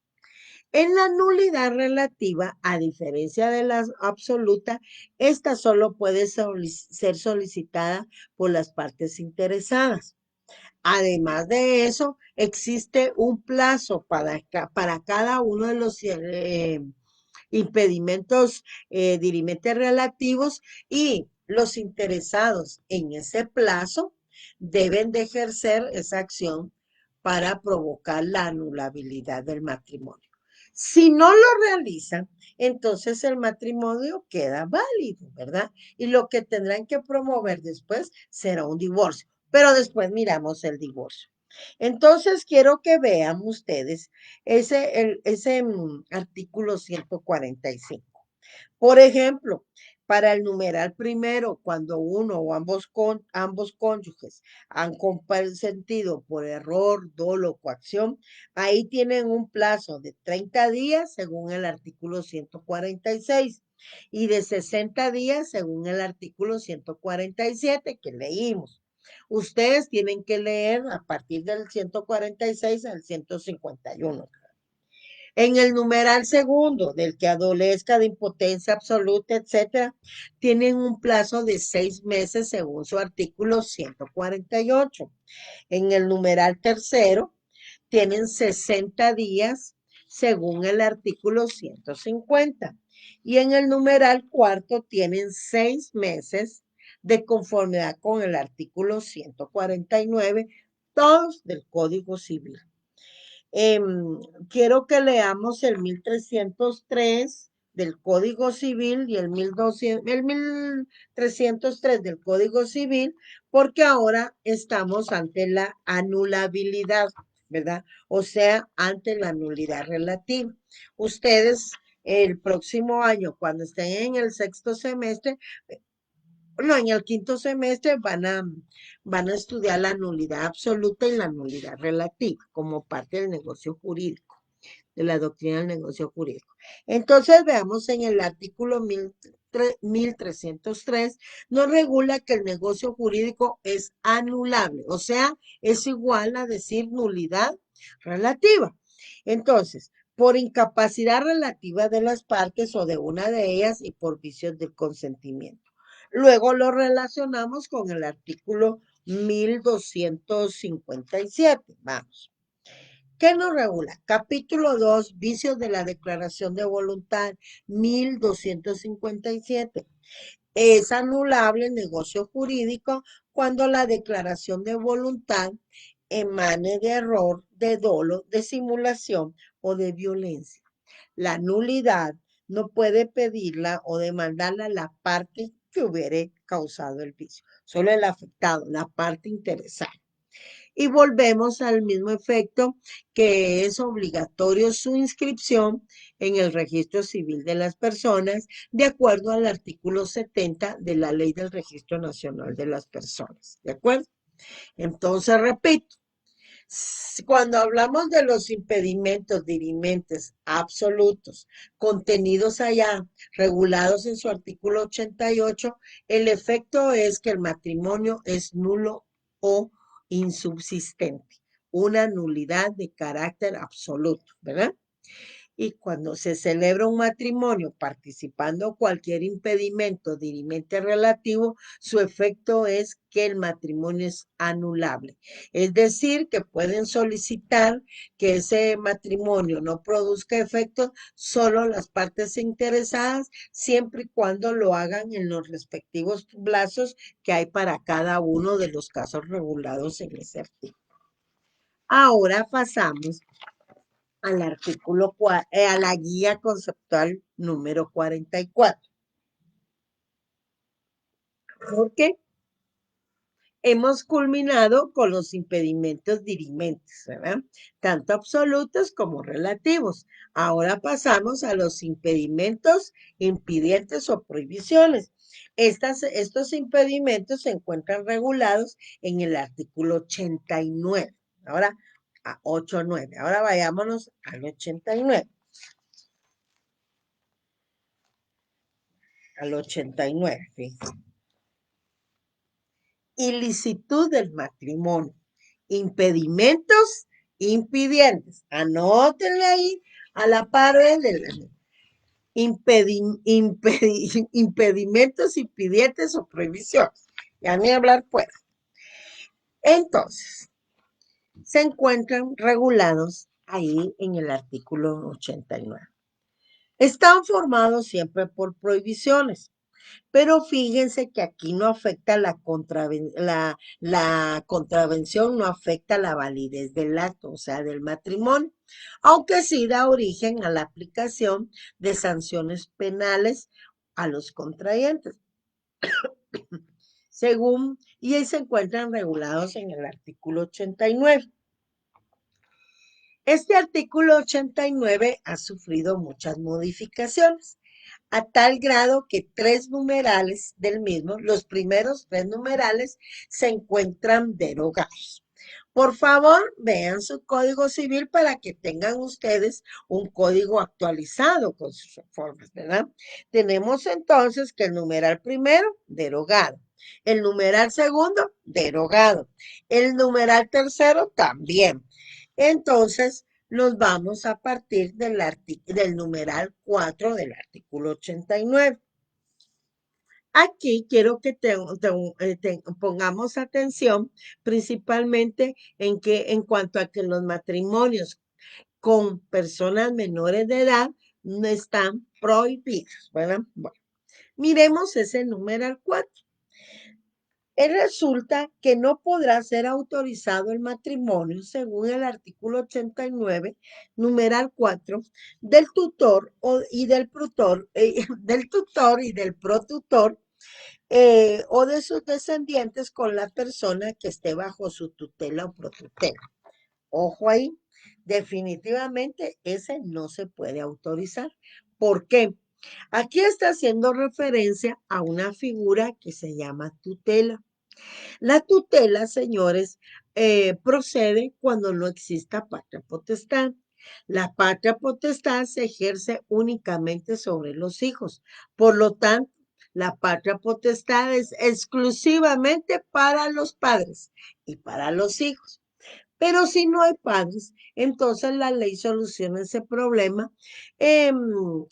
En la nulidad relativa, a diferencia de la absoluta, esta solo puede ser solicitada por las partes interesadas. Además de eso, existe un plazo para cada uno de los impedimentos dirimentes relativos y los interesados en ese plazo deben de ejercer esa acción para provocar la anulabilidad del matrimonio. Si no lo realizan, entonces el matrimonio queda válido, ¿verdad? Y lo que tendrán que promover después será un divorcio. Pero después miramos el divorcio. Entonces quiero que vean ustedes ese artículo 145. Por ejemplo, para el numeral primero, cuando uno o ambos cónyuges han consentido por error, dolo o coacción, ahí tienen un plazo de 30 días según el artículo 146 y de 60 días según el artículo 147 que leímos. Ustedes tienen que leer a partir del 146 al 151. En el numeral segundo, del que adolezca de impotencia absoluta, etcétera, tienen un plazo de 6 meses según su artículo 148. En el numeral tercero, tienen 60 días según el artículo 150. Y en el numeral cuarto tienen 6 meses de conformidad con el artículo 149, todos del Código Civil. Quiero que leamos el 1303 del Código Civil y el 1303 del Código Civil, porque ahora estamos ante la anulabilidad, ¿verdad? O sea, ante la nulidad relativa. Ustedes el próximo año, cuando estén en el sexto semestre, no, en el quinto semestre van a estudiar la nulidad absoluta y la nulidad relativa como parte del negocio jurídico, de la doctrina del negocio jurídico. Entonces, veamos en el artículo 1303, nos regula que el negocio jurídico es anulable, o sea, es igual a decir nulidad relativa. Entonces, por incapacidad relativa de las partes o de una de ellas y por vicios del consentimiento. Luego lo relacionamos con el artículo 1257. Vamos. ¿Qué nos regula? Capítulo 2, vicios de la declaración de voluntad, 1257. Es anulable el negocio jurídico cuando la declaración de voluntad emane de error, de dolo, de simulación o de violencia. La nulidad no puede pedirla o demandarla a la parte que hubiere causado el vicio, solo el afectado, la parte interesada. Y volvemos al mismo efecto que es obligatorio su inscripción en el registro civil de las personas, de acuerdo al artículo 70 de la Ley del Registro Nacional de las Personas. ¿De acuerdo? Entonces, repito, cuando hablamos de los impedimentos dirimentes absolutos contenidos allá, regulados en su artículo 88, el efecto es que el matrimonio es nulo o insubsistente, una nulidad de carácter absoluto, ¿verdad? Y cuando se celebra un matrimonio participando cualquier impedimento dirimente relativo, su efecto es que el matrimonio es anulable. Es decir, que pueden solicitar que ese matrimonio no produzca efectos solo las partes interesadas, siempre y cuando lo hagan en los respectivos plazos que hay para cada uno de los casos regulados en ese artículo. Ahora pasamos al artículo, a la guía conceptual número 44. Porque hemos culminado con los impedimentos dirimentes, ¿verdad? Tanto absolutos como relativos. Ahora pasamos a los impedimentos impidientes o prohibiciones. Estos impedimentos se encuentran regulados en el artículo 89. Ahora, a 8.9. Ahora vayámonos al 89. Al 89, fíjense. Ilicitud del matrimonio. Impedimentos, impidientes. Anótenle ahí a la par del impedimentos, impidientes o prohibiciones. Ya ni hablar puedo. Entonces, se encuentran regulados ahí en el artículo 89. Están formados siempre por prohibiciones. Pero fíjense que aquí no afecta la contravención, no afecta la validez del acto, o sea, del matrimonio, aunque sí da origen a la aplicación de sanciones penales a los contrayentes, según, y ahí se encuentran regulados en el artículo 89. Este artículo 89 ha sufrido muchas modificaciones, a tal grado que tres numerales del mismo, los primeros tres numerales, se encuentran derogados. Por favor, vean su código civil para que tengan ustedes un código actualizado con sus reformas, ¿verdad? Tenemos entonces que el numeral primero, derogado. El numeral segundo, derogado. El numeral tercero, también. Entonces, nos vamos a partir del numeral 4 del artículo 89. Aquí quiero que pongamos atención principalmente en cuanto a que los matrimonios con personas menores de edad no están prohibidos, ¿verdad? Bueno, miremos ese numeral 4. Resulta que no podrá ser autorizado el matrimonio según el artículo 89, numeral 4, del tutor y del protutor, del tutor y del protutor o de sus descendientes con la persona que esté bajo su tutela o protutela. Ojo ahí, definitivamente ese no se puede autorizar. ¿Por qué? Aquí está haciendo referencia a una figura que se llama tutela. La tutela, señores, procede cuando no exista patria potestad. La patria potestad se ejerce únicamente sobre los hijos. Por lo tanto, la patria potestad es exclusivamente para los padres y para los hijos. Pero si no hay padres, entonces la ley soluciona ese problema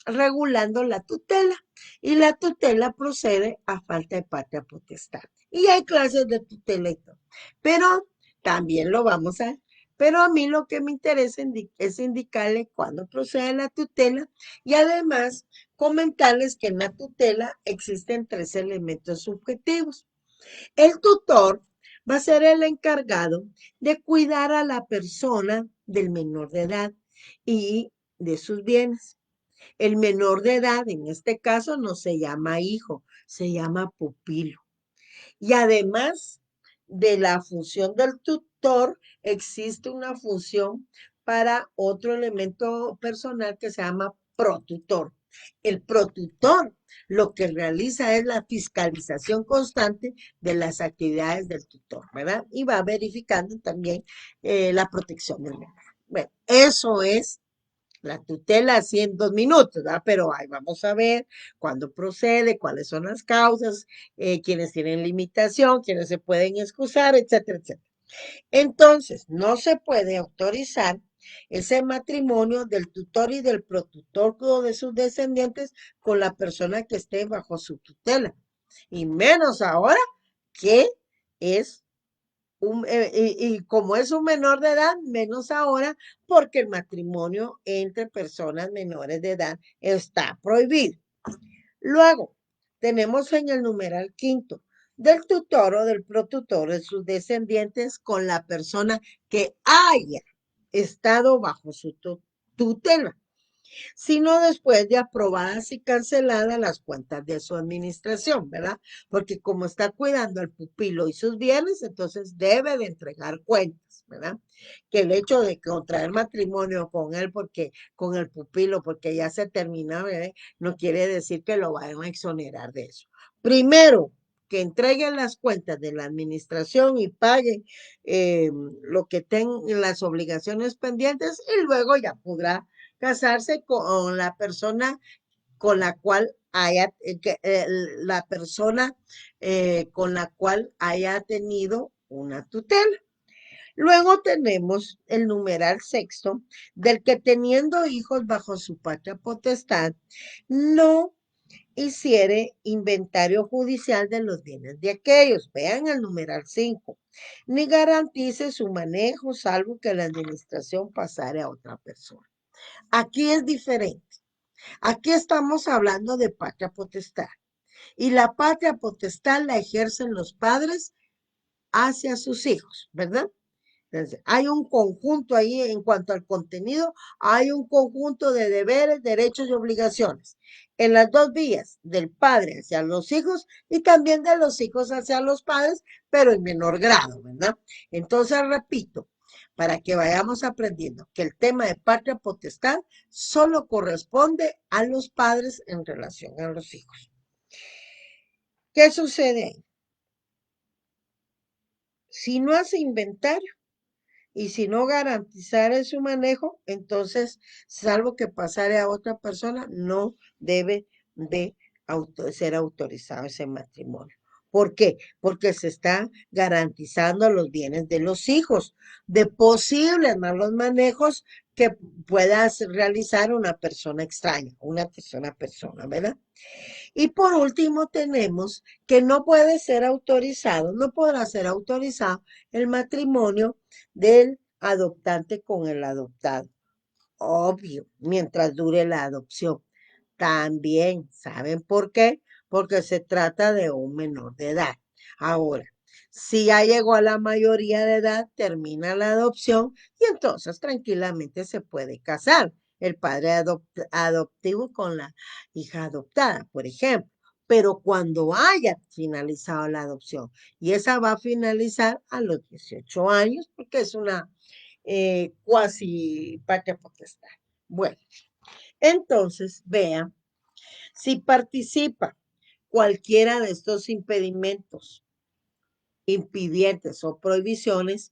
regulando la tutela. Y la tutela procede a falta de patria potestad. Y hay clases de tutela y todo. Pero también lo vamos a... Pero a mí lo que me interesa es indicarle cuándo procede la tutela y además comentarles que en la tutela existen tres elementos subjetivos. El tutor va a ser el encargado de cuidar a la persona del menor de edad y de sus bienes. El menor de edad, en este caso, no se llama hijo, se llama pupilo. Y además de la función del tutor, existe una función para otro elemento personal que se llama protutor. El protutor lo que realiza es la fiscalización constante de las actividades del tutor, ¿verdad? Y va verificando también la protección del menor. Bueno, eso es la tutela así en 2 minutos, ¿verdad? Pero ahí vamos a ver cuándo procede, cuáles son las causas, quienes tienen limitación, quienes se pueden excusar, etcétera, etcétera. Entonces, no se puede autorizar ese matrimonio del tutor y del protutor o de sus descendientes con la persona que esté bajo su tutela. Y menos ahora que es y como es un menor de edad, menos ahora, porque el matrimonio entre personas menores de edad está prohibido. Luego, tenemos en el numeral quinto, del tutor o del protutor de sus descendientes con la persona que haya estado bajo su tutela, sino después de aprobadas y canceladas las cuentas de su administración, ¿verdad? Porque como está cuidando al pupilo y sus bienes, entonces debe de entregar cuentas, ¿verdad? Que el hecho de contraer matrimonio con él, porque con el pupilo, porque ya se terminó, ¿verdad? No quiere decir que lo vayan a exonerar de eso. Primero, que entreguen las cuentas de la administración y paguen lo que tengan las obligaciones pendientes y luego ya podrá casarse con la persona con la cual haya, la persona con la cual haya tenido una tutela. Luego tenemos el numeral sexto, del que teniendo hijos bajo su patria potestad, no hiciere inventario judicial de los bienes de aquellos. Vean el numeral 5. Ni garantice su manejo, salvo que la administración pasare a otra persona. Aquí es diferente. Aquí estamos hablando de patria potestad. Y la patria potestad la ejercen los padres hacia sus hijos, ¿verdad? Entonces, hay un conjunto ahí en cuanto al contenido, hay un conjunto de deberes, derechos y obligaciones en las dos vías, del padre hacia los hijos y también de los hijos hacia los padres, pero en menor grado, ¿verdad? Entonces, repito, para que vayamos aprendiendo que el tema de patria potestad solo corresponde a los padres en relación a los hijos. ¿Qué sucede? Si no hace inventario, y si no garantizara su manejo, entonces, salvo que pasare a otra persona, no debe de ser autorizado ese matrimonio. ¿Por qué? Porque se está garantizando los bienes de los hijos, de posibles malos manejos que pueda realizar una persona extraña, una tercera persona, ¿verdad? Y por último tenemos que no puede ser autorizado, no podrá ser autorizado el matrimonio del adoptante con el adoptado. Obvio, mientras dure la adopción. También, ¿saben por qué? Porque se trata de un menor de edad. Ahora, si ya llegó a la mayoría de edad, termina la adopción y entonces tranquilamente se puede casar el padre adoptivo con la hija adoptada, por ejemplo. Pero cuando haya finalizado la adopción, y esa va a finalizar a los 18 años, porque es una cuasi patria potestad. Bueno, entonces vean, si participa cualquiera de estos impedimentos, impidientes o prohibiciones,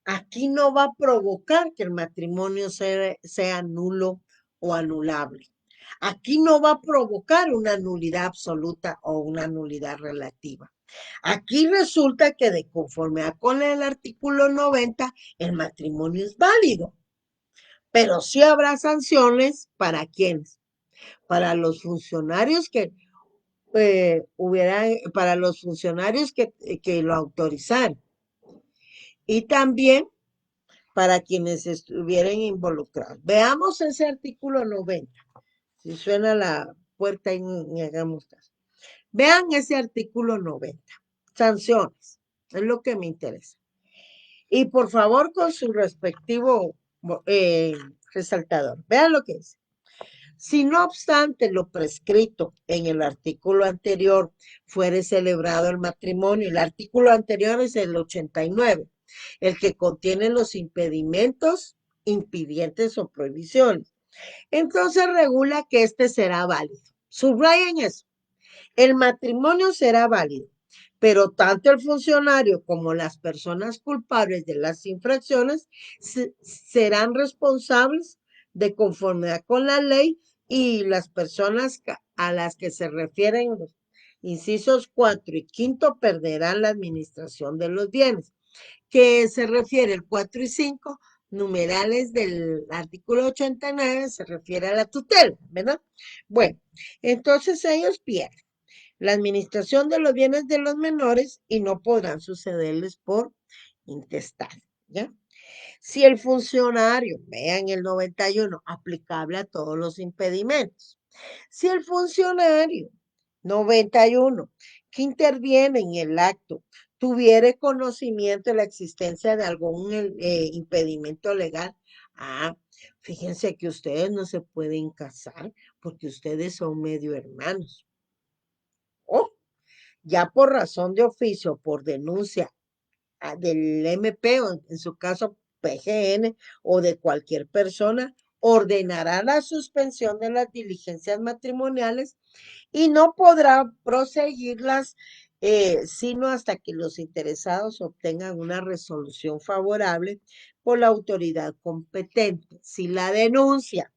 aquí no va a provocar que el matrimonio sea nulo o anulable. Aquí no va a provocar una nulidad absoluta o una nulidad relativa. Aquí resulta que de conformidad con el artículo 90, el matrimonio es válido, pero sí habrá sanciones para quienes, para los funcionarios que para los funcionarios que lo autorizaron y también para quienes estuvieran involucrados. Veamos ese artículo 90. Si suena la puerta y ni hagamos caso. Vean ese artículo 90. Sanciones. Es lo que me interesa. Y por favor, con su respectivo resaltador. Vean lo que es. Si no obstante lo prescrito en el artículo anterior fuere celebrado el matrimonio, el artículo anterior es el 89, el que contiene los impedimentos, impidientes o prohibiciones. Entonces regula que este será válido. Subrayen eso. El matrimonio será válido, pero tanto el funcionario como las personas culpables de las infracciones serán responsables de conformidad con la ley y las personas a las que se refieren los incisos 4 y 5 perderán la administración de los bienes. Que se refiere el 4 y 5, numerales del artículo 89, se refiere a la tutela, ¿verdad? Bueno, entonces ellos pierden la administración de los bienes de los menores y no podrán sucederles por intestar, ¿ya? Si el funcionario, vean el 91, aplicable a todos los impedimentos. Si el funcionario 91 que interviene en el acto tuviere conocimiento de la existencia de algún impedimento legal, fíjense que ustedes no se pueden casar porque ustedes son medio hermanos. Oh, ya por razón de oficio, por denuncia del MP o en su caso PGN o de cualquier persona, ordenará la suspensión de las diligencias matrimoniales y no podrá proseguirlas sino hasta que los interesados obtengan una resolución favorable por la autoridad competente. Si la denuncia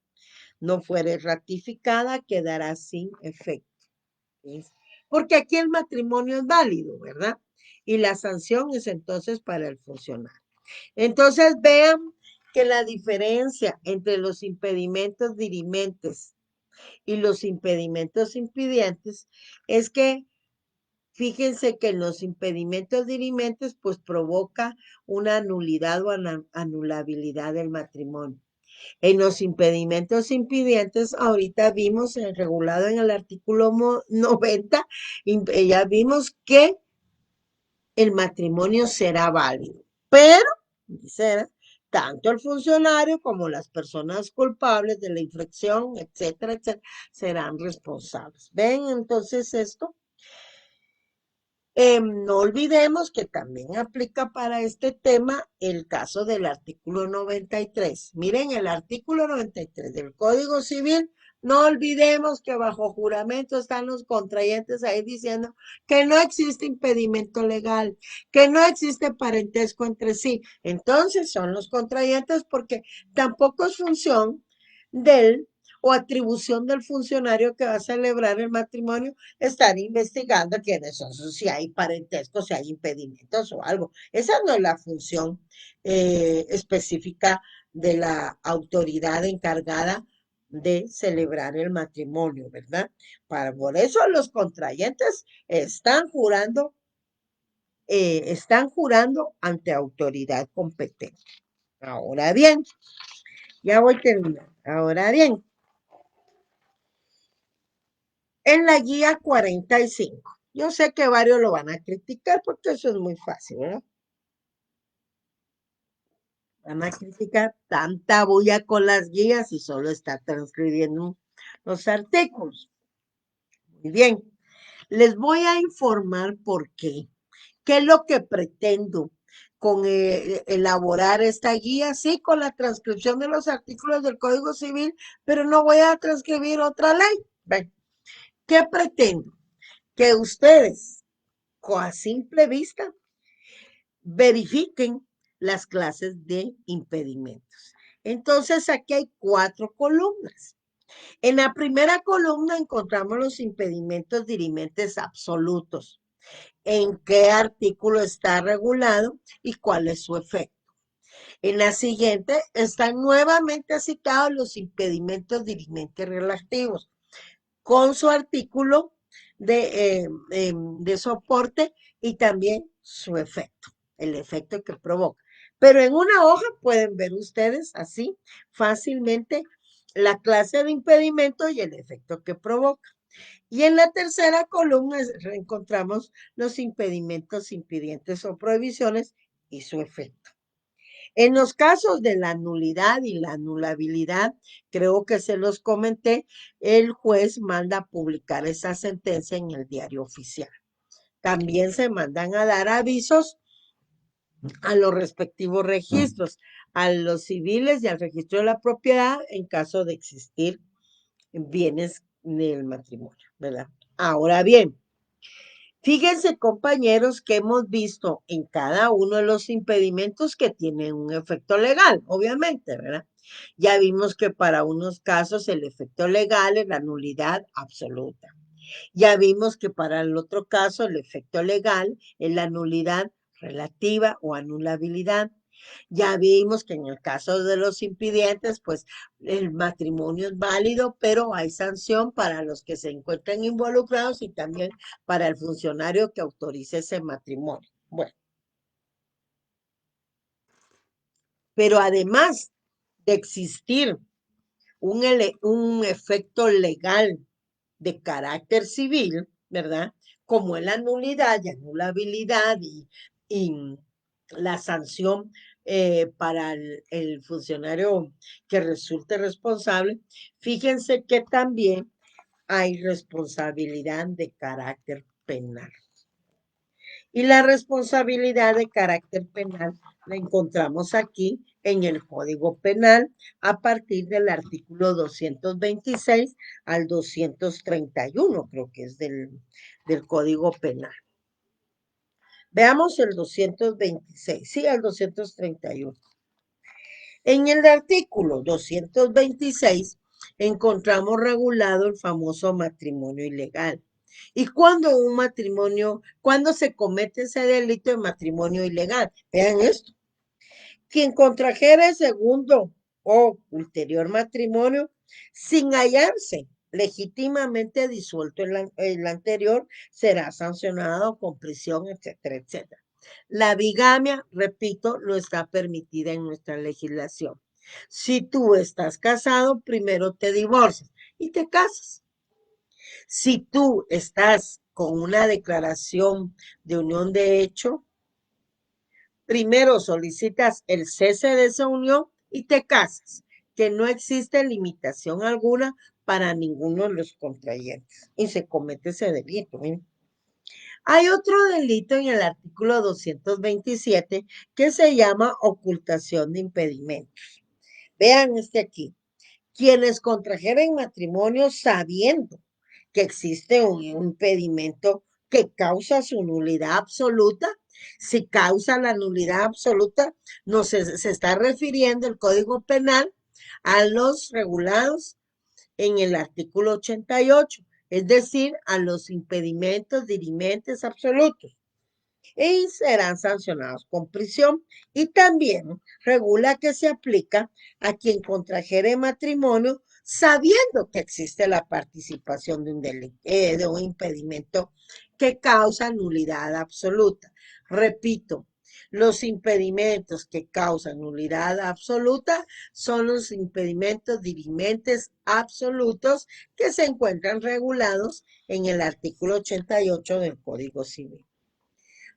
no fuere ratificada, quedará sin efecto. Porque aquí el matrimonio es válido, ¿verdad? Y la sanción es entonces para el funcionario. Entonces vean que la diferencia entre los impedimentos dirimentes y los impedimentos impidientes es que fíjense que en los impedimentos dirimentes pues provoca una nulidad o anulabilidad del matrimonio. En los impedimentos impidientes, ahorita vimos regulado en el artículo 90, ya vimos que el matrimonio será válido, pero, dice, tanto el funcionario como las personas culpables de la infracción, etcétera, etcétera, serán responsables. ¿Ven entonces esto? No olvidemos que también aplica para este tema el caso del artículo 93. Miren, el artículo 93 del Código Civil, no olvidemos que bajo juramento están los contrayentes ahí diciendo que no existe impedimento legal, que no existe parentesco entre sí. Entonces son los contrayentes porque tampoco es función del o atribución del funcionario que va a celebrar el matrimonio estar investigando quiénes son, si hay parentesco, si hay impedimentos o algo. Esa no es la función específica de la autoridad encargada de celebrar el matrimonio, ¿verdad? Por eso los contrayentes están jurando ante autoridad competente. Ahora bien, ya voy terminando. Ahora bien, en la guía 45. Yo sé que varios lo van a criticar porque eso es muy fácil, ¿verdad? Van a criticar tanta bulla con las guías y solo está transcribiendo los artículos. Muy bien, les voy a informar por qué. ¿Qué es lo que pretendo con elaborar esta guía? Sí, con la transcripción de los artículos del Código Civil, pero no voy a transcribir otra ley. Ven, ¿qué pretendo? Que ustedes, a simple vista, verifiquen las clases de impedimentos. Entonces, aquí hay 4 columnas. En la primera columna encontramos los impedimentos dirimentes absolutos. ¿En qué artículo está regulado y cuál es su efecto? En la siguiente están nuevamente citados los impedimentos dirimentes relativos con su artículo de soporte y también su efecto, el efecto que provoca. Pero en una hoja pueden ver ustedes así fácilmente la clase de impedimento y el efecto que provoca. Y en la tercera columna encontramos los impedimentos, impidientes o prohibiciones y su efecto. En los casos de la nulidad y la anulabilidad, creo que se los comenté, el juez manda a publicar esa sentencia en el diario oficial. También se mandan a dar avisos a los respectivos registros, a los civiles y al registro de la propiedad en caso de existir bienes del matrimonio, ¿verdad? Ahora bien, fíjense, compañeros, que hemos visto en cada uno de los impedimentos que tienen un efecto legal, obviamente, ¿verdad? Ya vimos que para unos casos el efecto legal es la nulidad absoluta. Ya vimos que para el otro caso el efecto legal es la nulidad relativa o anulabilidad. Ya vimos que en el caso de los impidientes, pues el matrimonio es válido, pero hay sanción para los que se encuentran involucrados y también para el funcionario que autorice ese matrimonio. Bueno, pero además de existir un efecto legal de carácter civil, ¿verdad? Como es la nulidad y anulabilidad y la sanción para el funcionario que resulte responsable, fíjense que también hay responsabilidad de carácter penal. Y la responsabilidad de carácter penal la encontramos aquí en el Código Penal a partir del artículo 226 al 231, creo que es del Código Penal. Veamos el 226, sí, al 231. En el artículo 226 encontramos regulado el famoso matrimonio ilegal. ¿Y cuando se comete ese delito de matrimonio ilegal? Vean esto. Quien contrajere segundo o ulterior matrimonio sin hallarse legítimamente disuelto el anterior será sancionado con prisión, etcétera, etcétera. La bigamia, repito, no está permitida en nuestra legislación. Si tú estás casado, primero te divorcias y te casas. Si tú estás con una declaración de unión de hecho, primero solicitas el cese de esa unión y te casas, que no existe limitación alguna para ninguno de los contrayentes y se comete ese delito. ¿Eh? Hay otro delito en el artículo 227 que se llama ocultación de impedimentos. Vean este aquí. Quienes contrajeren matrimonio sabiendo que existe un impedimento que causa su nulidad absoluta, si causa la nulidad absoluta, no se está refiriendo el Código Penal a los regulados en el artículo 88, es decir, a los impedimentos dirimentes absolutos y serán sancionados con prisión. Y también regula que se aplica a quien contrajere matrimonio sabiendo que existe la participación de de un impedimento que causa nulidad absoluta. Repito, los impedimentos que causan nulidad absoluta son los impedimentos dirimentes absolutos que se encuentran regulados en el artículo 88 del Código Civil.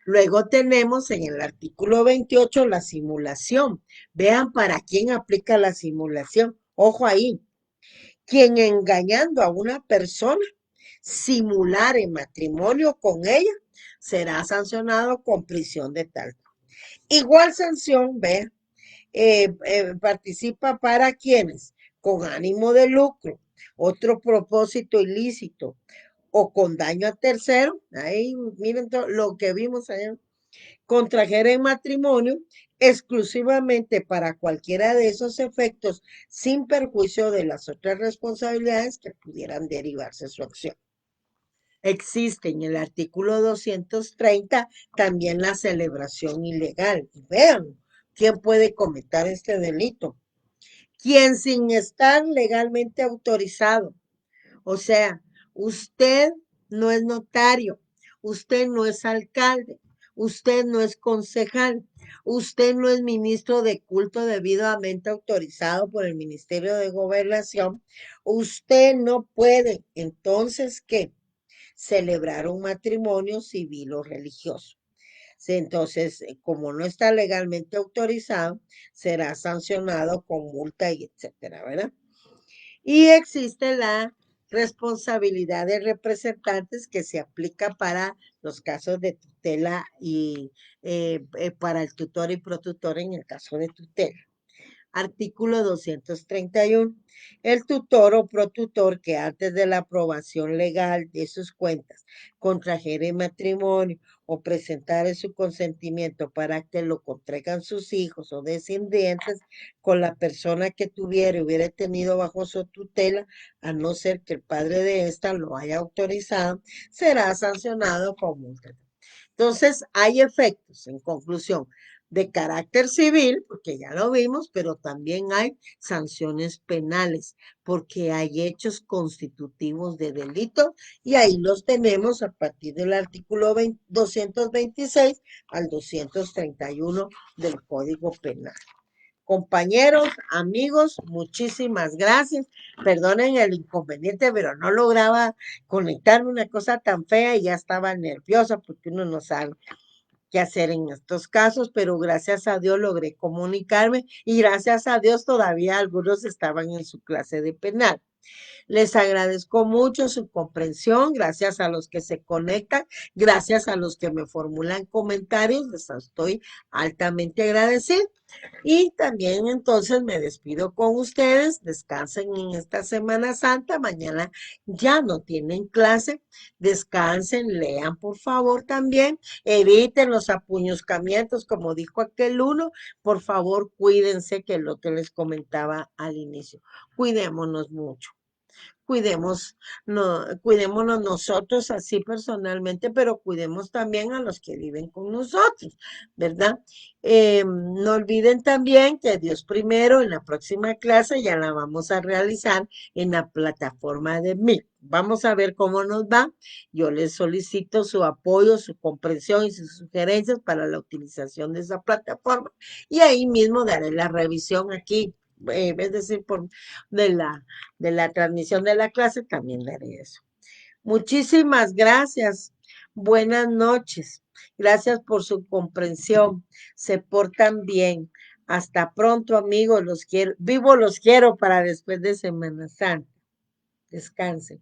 Luego tenemos en el artículo 28 la simulación. Vean para quién aplica la simulación. Ojo ahí. Quien engañando a una persona simular el matrimonio con ella será sancionado con prisión de tal. Igual sanción, vean, participa para quienes con ánimo de lucro, otro propósito ilícito o con daño a tercero. Ahí miren lo que vimos allá contrajeren matrimonio exclusivamente para cualquiera de esos efectos, sin perjuicio de las otras responsabilidades que pudieran derivarse de su acción. Existe en el artículo 230 también la celebración ilegal. Vean, ¿quién puede cometer este delito? Quien sin estar legalmente autorizado. O sea, usted no es notario, usted no es alcalde, usted no es concejal, usted no es ministro de culto debidamente autorizado por el Ministerio de Gobernación, usted no puede, entonces, ¿qué? Celebrar un matrimonio civil o religioso. Entonces, como no está legalmente autorizado, será sancionado con multa y etcétera, ¿verdad? Y existe la responsabilidad de representantes que se aplica para los casos de tutela y para el tutor y protutor en el caso de tutela. Artículo 231. El tutor o protutor que antes de la aprobación legal de sus cuentas contrajere matrimonio o presentare su consentimiento para que lo contraigan sus hijos o descendientes con la persona que tuviera y hubiera tenido bajo su tutela, a no ser que el padre de ésta lo haya autorizado, será sancionado con multa. Entonces, hay efectos, en conclusión, de carácter civil, porque ya lo vimos, pero también hay sanciones penales, porque hay hechos constitutivos de delito y ahí los tenemos a partir del artículo 226 al 231 del Código Penal. Compañeros, amigos, muchísimas gracias. Perdonen el inconveniente, pero no lograba conectarme una cosa tan fea y ya estaba nerviosa porque uno no sabe qué hacer en estos casos, pero gracias a Dios logré comunicarme y gracias a Dios todavía algunos estaban en su clase de penal. Les agradezco mucho su comprensión, gracias a los que se conectan, gracias a los que me formulan comentarios, les estoy altamente agradecida. Y también entonces me despido con ustedes, descansen en esta Semana Santa, mañana ya no tienen clase, descansen, lean por favor también, eviten los apuñoscamientos, como dijo aquel uno, por favor cuídense, que es lo que les comentaba al inicio, cuidémonos mucho. Cuidemos, no, cuidémonos nosotros así personalmente, pero cuidemos también a los que viven con nosotros, ¿verdad? No olviden también que Dios primero, en la próxima clase ya la vamos a realizar en la plataforma de Meet. Vamos a ver cómo nos va. Yo les solicito su apoyo, su comprensión y sus sugerencias para la utilización de esa plataforma. Y ahí mismo daré la revisión aquí Es decir, de la transmisión de la clase, también daré eso. Muchísimas gracias. Buenas noches. Gracias por su comprensión. Se portan bien. Hasta pronto, amigos. Los quiero. Vivo los quiero para después de Semana Santa. Descansen.